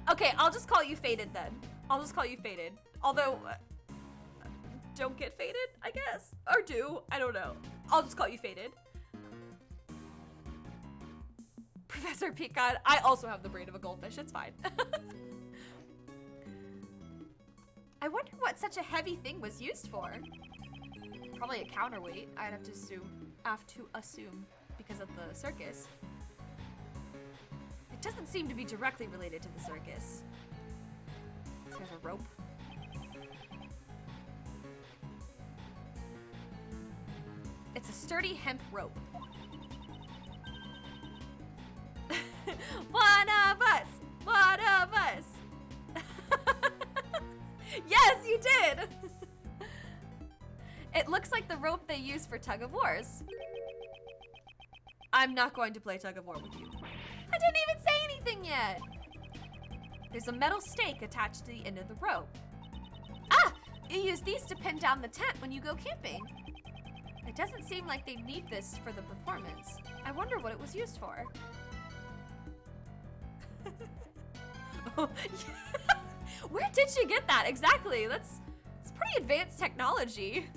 S1: Okay, I'll just call you Faded then. I'll just call you Faded. Although, don't get faded, I guess. Or do, I don't know. I'll just call you Faded. Professor Peacock, I also have the brain of a goldfish, it's fine. I wonder what such a heavy thing was used for. Probably a counterweight, I'd have to assume because of the circus. It doesn't seem to be directly related to the circus. There's a rope. It's a sturdy hemp rope. One of us! One of us! Yes, you did! It looks like the rope they use for tug of wars. I'm not going to play tug of war with you. I didn't even say anything yet! There's a metal stake attached to the end of the rope. Ah! You use these to pin down the tent when you go camping. It doesn't seem like they need this for the performance. I wonder what it was used for. Oh, yeah. Where did she get that? Exactly. It's pretty advanced technology.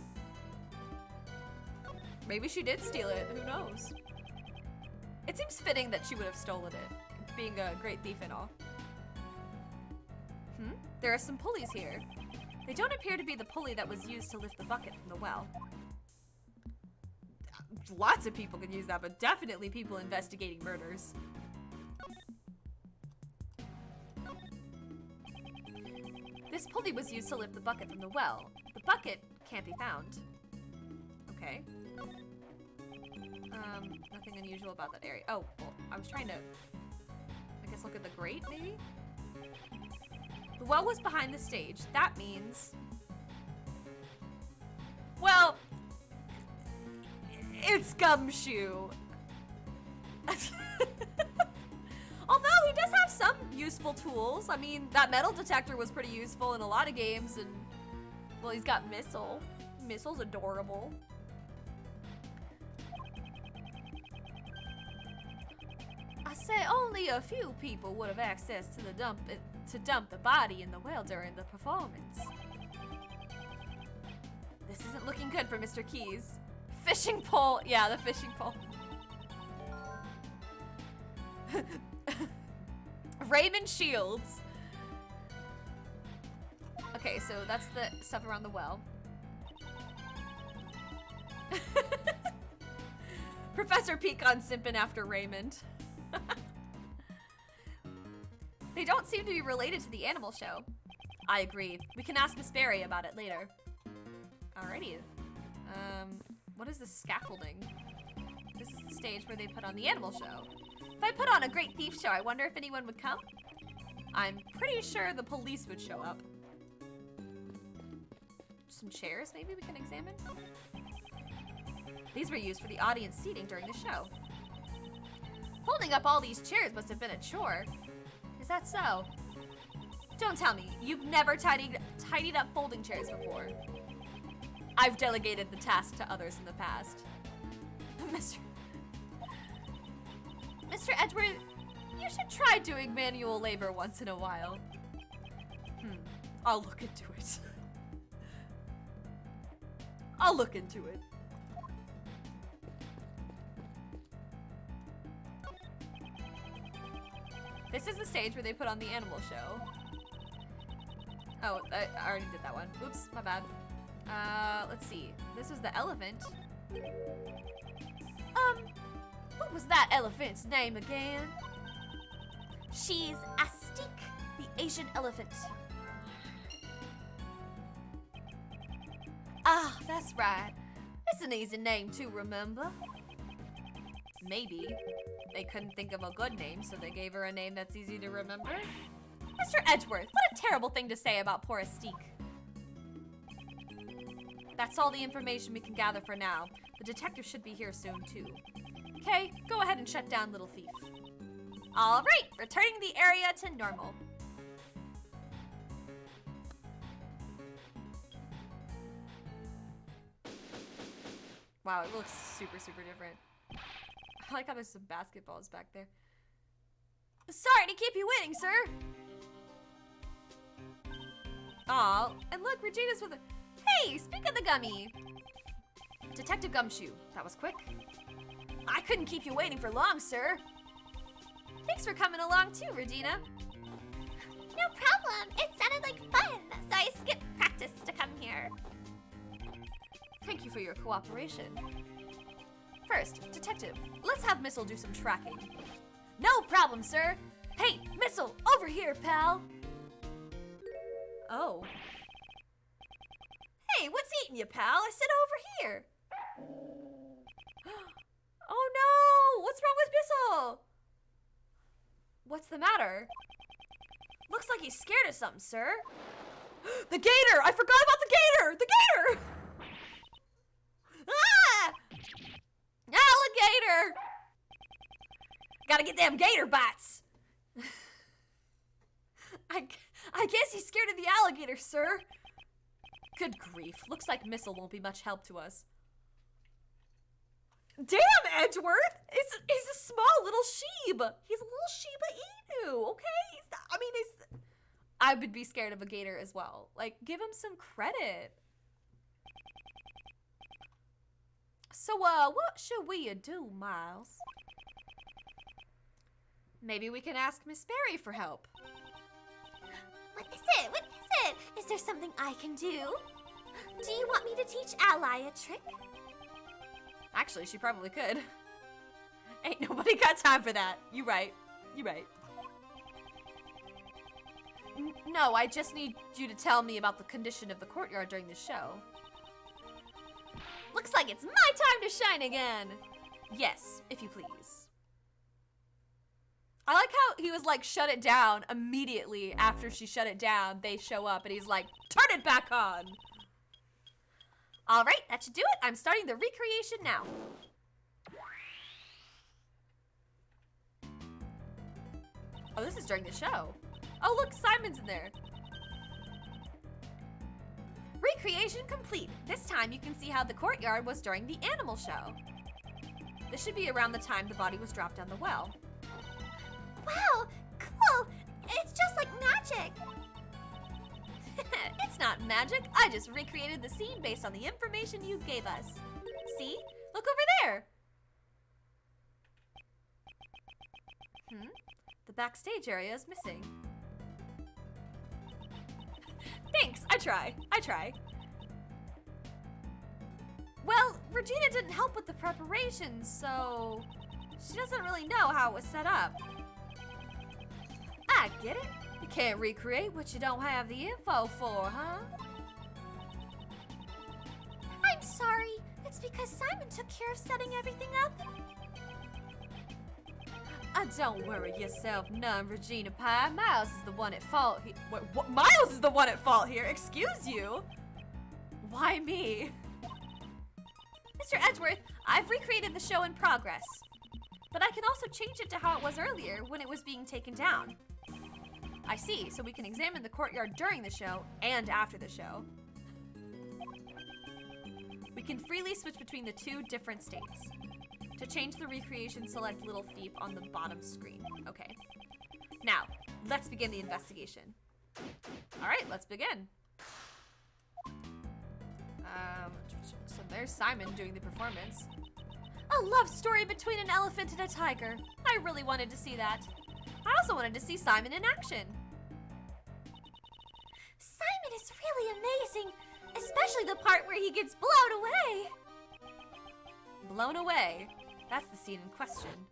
S1: Maybe she did steal it. Who knows? It seems fitting that she would have stolen it, being a great thief and all. There are some pulleys here. They don't appear to be the pulley that was used to lift the bucket from the well. Lots of people can use that, but definitely people investigating murders. This pulley was used to lift the bucket from the well. The bucket can't be found. Okay. Nothing unusual about that area. Oh, well, I was trying to, I guess, look at the grate, maybe? The well was behind the stage. That means... Well... It's Gumshoe. useful tools. I mean, that metal detector was pretty useful in a lot of games, and well, he's got Missile. Missile's adorable. I say only a few people would have access to the dump the body in the well during the performance. This isn't looking good for Mr. Keys. Fishing pole. Yeah, the fishing pole. Raymond Shields. Okay, so that's the stuff around the well. Professor Pecan simping after Raymond. They don't seem to be related to the animal show. I agree. We can ask Miss Berry about it later. Alrighty. What is this scaffolding? This is the stage where they put on the animal show. If I put on a great thief show, I wonder if anyone would come? I'm pretty sure the police would show up. Some chairs maybe we can examine? These were used for the audience seating during the show. Folding up all these chairs must have been a chore. Is that so? Don't tell me, you've never tidied up folding chairs before. I've delegated the task to others in the past. Mr. Edward, you should try doing manual labor once in a while. I'll look into it. I'll look into it. This is the stage where they put on the animal show. Oh, I already did that one. Oops, my bad. Let's see. This was the elephant. What was that elephant's name again?
S3: She's Astique, the Asian elephant.
S1: Ah, that's right. It's an easy name to remember. Maybe. They couldn't think of a good name, so they gave her a name that's easy to remember. Mr. Edgeworth, what a terrible thing to say about poor Astique. That's all the information we can gather for now. The detective should be here soon, too. Okay, go ahead and shut down Little Thief. All right, returning the area to normal. Wow, it looks super, super different. I like how there's some basketballs back there. Sorry to keep you waiting, sir. Aw, and look, Regina's with a... Hey, speak of the gummy. Detective Gumshoe, that was quick. I couldn't keep you waiting for long, sir. Thanks for coming along too, Regina.
S3: No problem. It sounded like fun, so I skipped practice to come here.
S1: Thank you for your cooperation. First, Detective, let's have Missile do some tracking. No problem, sir. Hey, Missile, over here, pal. Oh. Hey, what's eating you, pal? I said over here. Oh no! What's wrong with Missile? What's the matter? Looks like he's scared of something, sir. The gator! I forgot about the gator! The gator! Ah! Alligator! Gotta get them gator bites. I guess he's scared of the alligator, sir. Good grief. Looks like Missile won't be much help to us. Damn, Edgeworth! He's a small little sheep. He's a little Shiba Inu, okay? I would be scared of a gator as well. Like, give him some credit. So, what should we do, Miles? Maybe we can ask Miss Berry for help.
S3: What is it? What is it? Is there something I can do? Do you want me to teach Ally a trick?
S1: Actually, she probably could. Ain't nobody got time for that. You right. You right. No, I just need you to tell me about the condition of the courtyard during the show. Looks like it's my time to shine again. Yes, if you please. I like how he was like, shut it down immediately after she shut it down. They show up and he's like, turn it back on. All right, that should do it. I'm starting the recreation now. Oh, this is during the show. Oh, look, Simon's in there. Recreation complete. This time you can see how the courtyard was during the animal show. This should be around the time the body was dropped down the well.
S3: Wow, cool. It's just like magic.
S1: It's not magic. I just recreated the scene based on the information you gave us. See? Look over there. The backstage area is missing. Thanks, I try. Well, Regina didn't help with the preparations, so she doesn't really know how it was set up. I get it. You can't recreate what you don't have the info for, huh?
S3: I'm sorry. It's because Simon took care of setting everything up.
S1: Don't worry yourself none, Regina Pie. Miles is the one at fault here. What? Miles is the one at fault here? Excuse you? Why me? Mr. Edgeworth, I've recreated the show in progress. But I can also change it to how it was earlier when it was being taken down. I see, so we can examine the courtyard during the show and after the show. We can freely switch between the two different states. To change the recreation, select Little Thief on the bottom screen. Okay. Now, let's begin the investigation. All right, let's begin. So there's Simon doing the performance. A love story between an elephant and a tiger. I really wanted to see that. I also wanted to see Simon in action.
S3: Simon is really amazing, especially the part where he gets blown away.
S1: Blown away? That's the scene in question.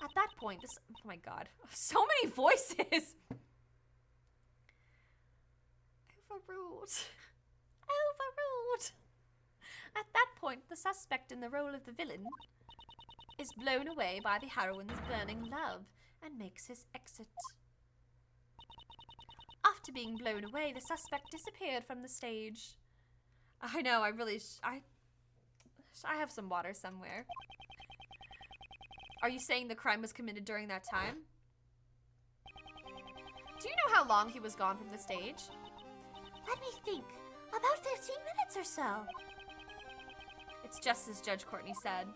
S1: At that point, this... Oh my god. So many voices! Overruled. Overruled. At that point, the suspect in the role of the villain is blown away by the heroine's burning love and makes his exit. After being blown away, the suspect disappeared from the stage. I know, I really... I have some water somewhere. Are you saying the crime was committed during that time? Do you know how long he was gone from the stage?
S3: Let me think. About 15 minutes or so.
S1: It's just as Judge Courtney said.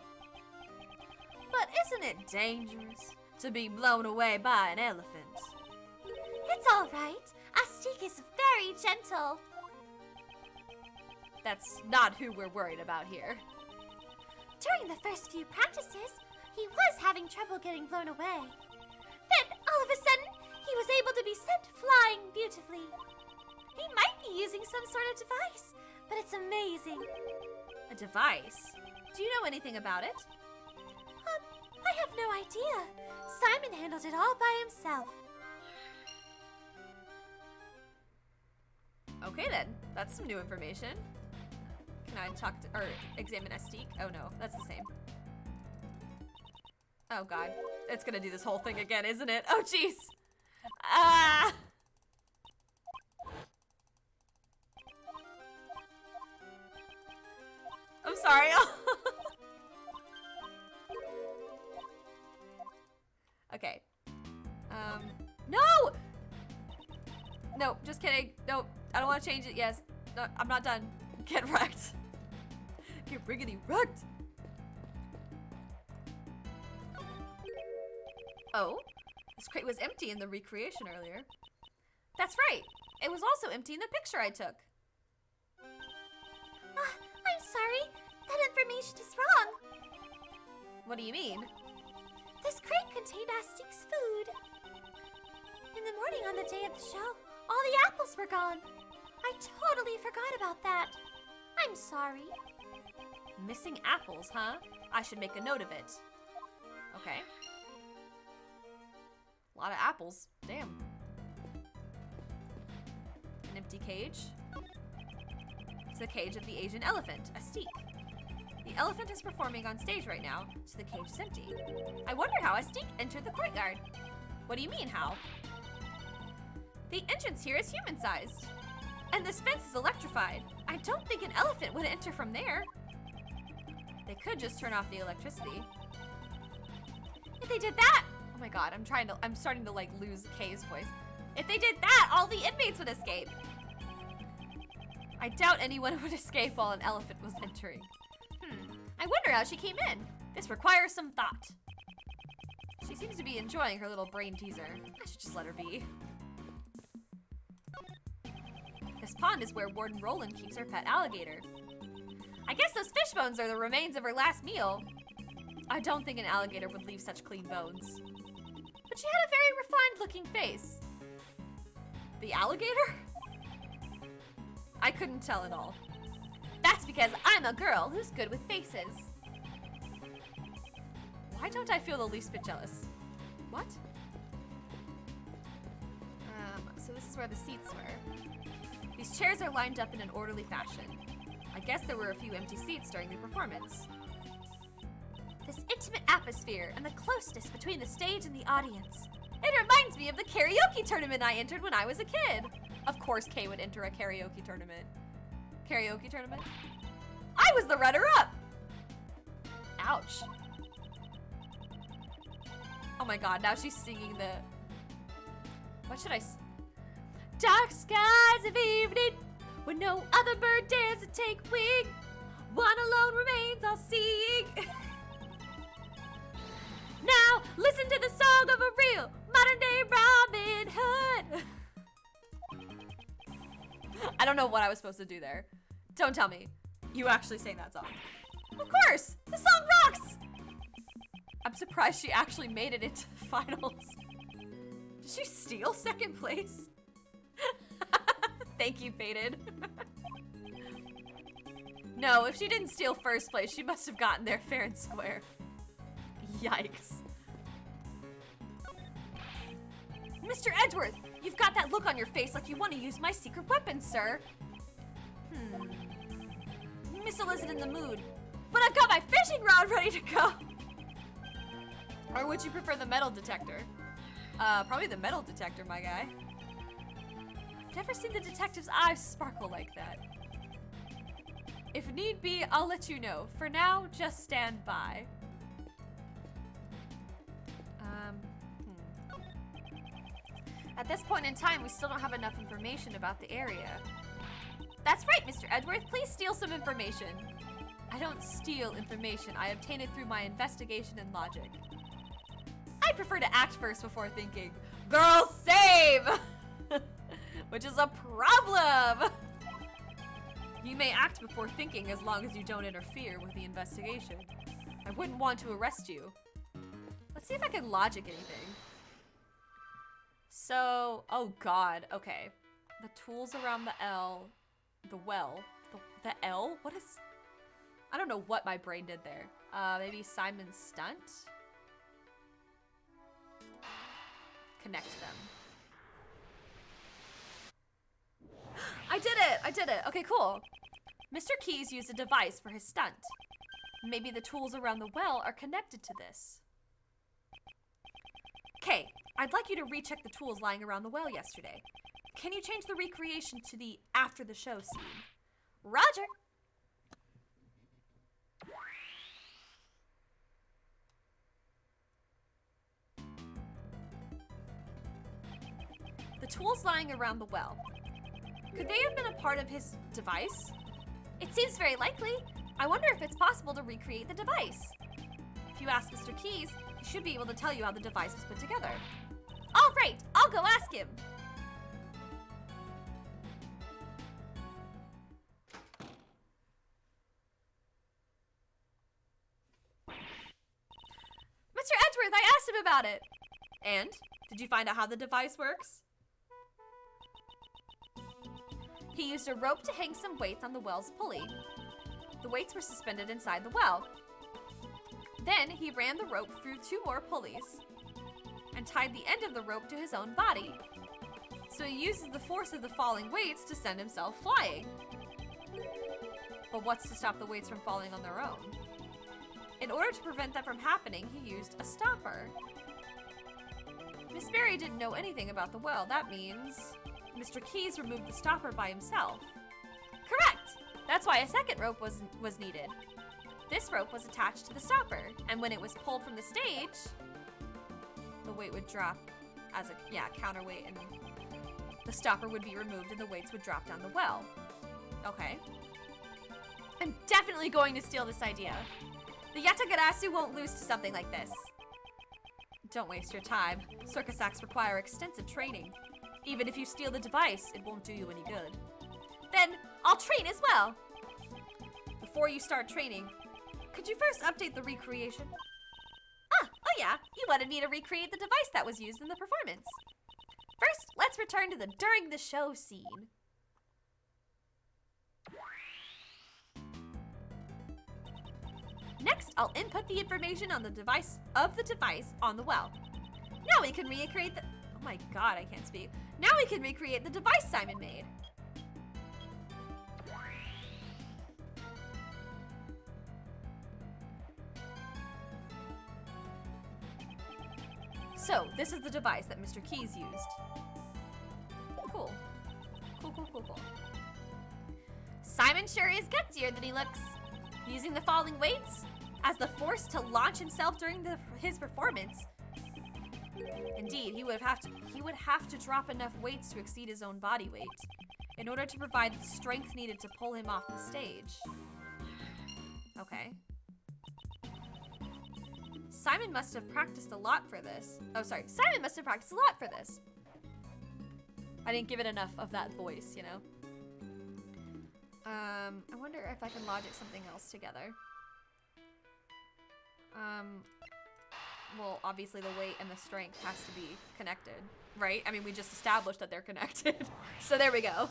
S1: But isn't it dangerous to be blown away by an elephant?
S3: It's all right. Astique is very gentle.
S1: That's not who we're worried about here.
S3: During the first few practices, he was having trouble getting blown away. Then, all of a sudden, he was able to be sent flying beautifully. He might be using some sort of device, but it's amazing.
S1: A device? Do you know anything about it?
S3: I have no idea. Simon handled it all by himself.
S1: Okay then, that's some new information. Can I talk to, or examine Astique? Oh no, that's the same. Oh god, it's gonna do this whole thing again, isn't it? Oh jeez! Ah! I'm sorry. Okay. No! No, just kidding. No, I don't want to change it. Yes. No, I'm not done. Get wrecked. Get riggedy wrecked. Oh, this crate was empty in the recreation earlier. That's right. It was also empty in the picture I took.
S3: I'm sorry. That information is wrong.
S1: What do you mean?
S3: This crate contained Astique's food. In the morning on the day of the show, all the apples were gone. I totally forgot about that. I'm sorry.
S1: Missing apples, huh? I should make a note of it. Okay. A lot of apples. Damn. An empty cage. It's the cage of the Asian elephant, Astique. The elephant is performing on stage right now, so the cage is empty. I wonder how Astique entered the courtyard. What do you mean, how? The entrance here is human-sized. And this fence is electrified. I don't think an elephant would enter from there. They could just turn off the electricity.
S3: If they did that,
S1: my god, I'm starting to like lose Kay's voice. If they did that, all the inmates would escape. I doubt anyone would escape while an elephant was entering. I wonder how she came in. This requires some thought. She seems to be enjoying her little brain teaser. I should just let her be. This pond is where Warden Roland keeps her pet alligator. I guess those fish bones are the remains of her last meal. I don't think an alligator would leave such clean bones. But she had a very refined looking face. The alligator? I couldn't tell at all. That's because I'm a girl who's good with faces. Why don't I feel the least bit jealous? What? So this is where the seats were. These chairs are lined up in an orderly fashion. I guess there were a few empty seats during the performance. This intimate atmosphere and the closeness between the stage and the audience. It reminds me of the karaoke tournament I entered when I was a kid. Of course Kay would enter a karaoke tournament. Karaoke tournament? I was the runner-up! Ouch. Oh my god, now she's singing the... What should I... Dark skies of evening, when no other bird dares to take wing. One alone remains all seeing. Now, listen to the song of a real modern-day Robin Hood. I don't know what I was supposed to do there. Don't tell me. You actually sang that song. Of course! The song rocks! I'm surprised she actually made it into finals. Did she steal second place? Thank you, Faded. No, if she didn't steal first place, she must have gotten there fair and square. Yikes. Mr. Edgeworth, you've got that look on your face like you want to use my secret weapon, sir. Missile isn't in the mood, but I've got my fishing rod ready to go. Or would you prefer the metal detector? Probably the metal detector, my guy. I've never seen the detective's eyes sparkle like that. If need be, I'll let you know. For now, just stand by. At this point in time, we still don't have enough information about the area. That's right, Mr. Edgeworth. Please steal some information. I don't steal information. I obtain it through my investigation and logic. I prefer to act first before thinking. Girl, save! Which is a problem! You may act before thinking as long as you don't interfere with the investigation. I wouldn't want to arrest you. Let's see if I can logic anything. So, oh god, okay. The tools around the L, the well, the L? What is, I don't know what my brain did there. Maybe Simon's stunt? Connect them. I did it! Okay, cool. Mr. Keyes used a device for his stunt. Maybe the tools around the well are connected to this. Okay, I'd like you to recheck the tools lying around the well yesterday. Can you change the recreation to the after the show scene? Roger! The tools lying around the well. Could they have been a part of his device? It seems very likely. I wonder if it's possible to recreate the device. If you ask Mr. Keyes, he should be able to tell you how the device was put together. All right, I'll go ask him. Mr. Edgeworth, I asked him about it. And? Did you find out how the device works? He used a rope to hang some weights on the well's pulley. The weights were suspended inside the well. Then he ran the rope through 2 more pulleys and tied the end of the rope to his own body. So he uses the force of the falling weights to send himself flying. But what's to stop the weights from falling on their own? In order to prevent that from happening, he used a stopper. Miss Berry didn't know anything about the well. That means Mr. Keyes removed the stopper by himself. Correct! That's why a second rope was needed. This rope was attached to the stopper, and when it was pulled from the stage, the weight would drop as a, counterweight, and the stopper would be removed and the weights would drop down the well. Okay. I'm definitely going to steal this idea. The Yatagarasu won't lose to something like this. Don't waste your time. Circus acts require extensive training. Even if you steal the device, it won't do you any good. Then, I'll train as well. Before you start training, could you first update the recreation? Oh yeah, you wanted me to recreate the device that was used in the performance. First, let's return to the during the show scene. Next, I'll input the information on the device on the well. Now we can recreate the... Oh my god, I can't speak. Now we can recreate the device Simon made. So, this is the device that Mr. Keys used. Cool. Cool. Simon sure is gutsier than he looks. Using the falling weights as the force to launch himself during his performance. Indeed, he would have to drop enough weights to exceed his own body weight in order to provide the strength needed to pull him off the stage. Okay. Simon must have practiced a lot for this. Oh, sorry. Simon must have practiced a lot for this. I didn't give it enough of that voice, you know? I wonder if I can logic something else together. Well, obviously the weight and the strength has to be connected, right? I mean, we just established that they're connected. So there we go.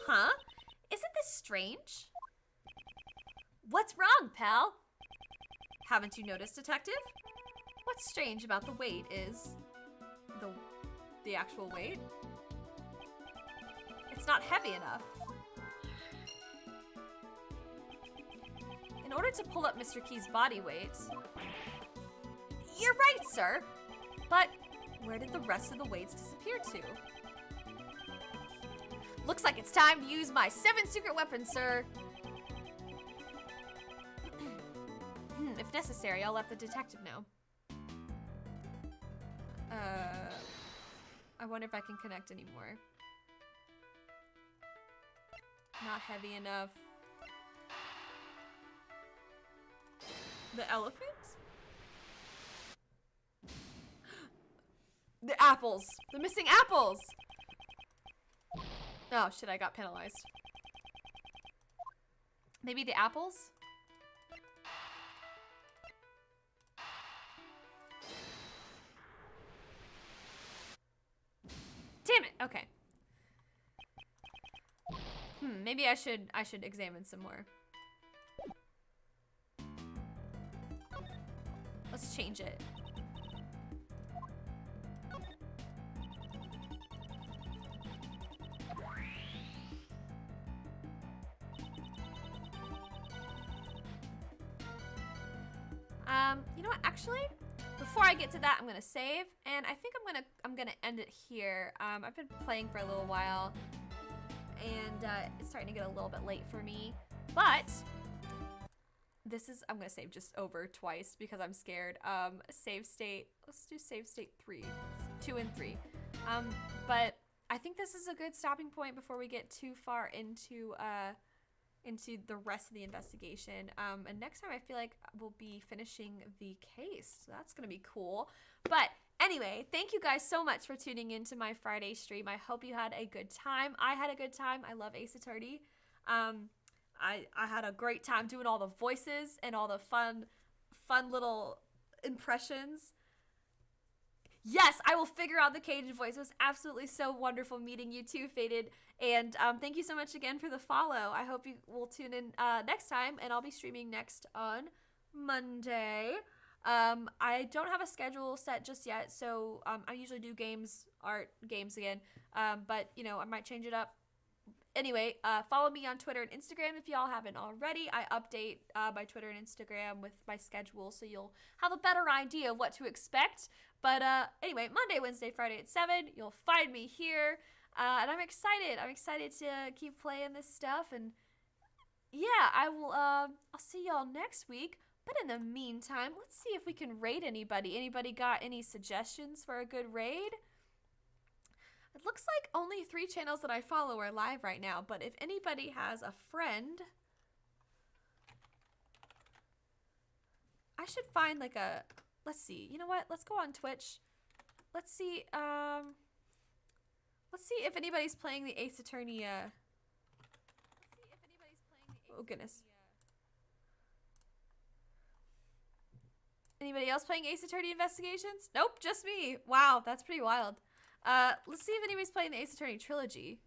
S1: Huh? Isn't this strange? What's wrong, pal? Haven't you noticed, detective? What's strange about the weight is the actual weight. It's not heavy enough. In order to pull up Mr. Key's body weight... You're right, sir. But where did the rest of the weights disappear to? Looks like it's time to use my 7 secret weapons, sir. If necessary, I'll let the detective know. I wonder if I can connect anymore. Not heavy enough. The elephant? The apples! The missing apples! Oh shit, I got penalized. Maybe the apples? Damn it, okay. Maybe I should examine some more. Let's change it. You know what, actually, before I get to that, I'm gonna save, and I think I'm gonna end it here. I've been playing for a little while, and it's starting to get a little bit late for me, but I'm gonna save just over twice because I'm scared. Save state, let's do save state 2 and 3. But I think this is a good stopping point before we get too far into the rest of the investigation. And next time I feel like we'll be finishing the case. So that's gonna be cool. But anyway, thank you guys so much for tuning into my Friday stream. I hope you had a good time. I had a good time. I love Ace Attorney. I had a great time doing all the voices and all the fun little impressions. Yes, I will figure out the Cajun voice. It was absolutely so wonderful meeting you too, Faded. And thank you so much again for the follow. I hope you will tune in next time, and I'll be streaming next on Monday. I don't have a schedule set just yet, so I usually do games again. But, you know, I might change it up. Anyway, follow me on Twitter and Instagram if y'all haven't already. I update my Twitter and Instagram with my schedule, so you'll have a better idea of what to expect. But anyway, Monday, Wednesday, Friday at 7, you'll find me here. And I'm excited. I'm excited to keep playing this stuff. And yeah, I'll see y'all next week. But in the meantime, let's see if we can raid anybody. Anybody got any suggestions for a good raid? It looks like only 3 channels that I follow are live right now, but if anybody has a friend, I should find like a, let's see, you know what? Let's go on Twitch. Let's see if anybody's playing the Ace Attorney, oh goodness. Anybody else playing Ace Attorney Investigations? Nope, just me. Wow, that's pretty wild. Let's see if anybody's playing the Ace Attorney Trilogy.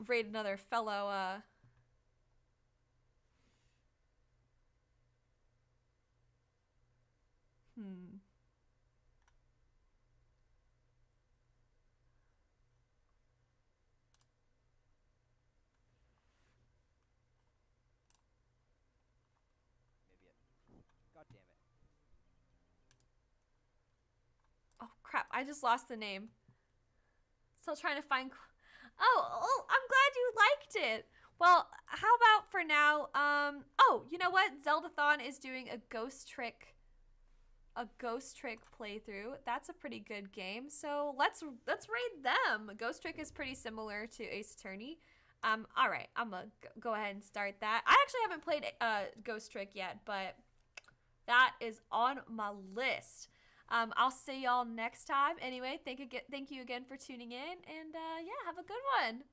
S1: Raid another fellow,
S2: God damn it.
S1: Oh crap, I just lost the name. Still trying to find. Oh, I'm glad you liked it. Well, how about for now, oh, you know what? Zeldathon is doing a ghost trick playthrough. That's a pretty good game. So let's raid them. Ghost Trick is pretty similar to Ace Attorney. All right, I'm gonna go ahead and start that. I actually haven't played Ghost Trick yet, but that is on my list. I'll see y'all next time. Anyway, thank you again for tuning in, and yeah, have a good one.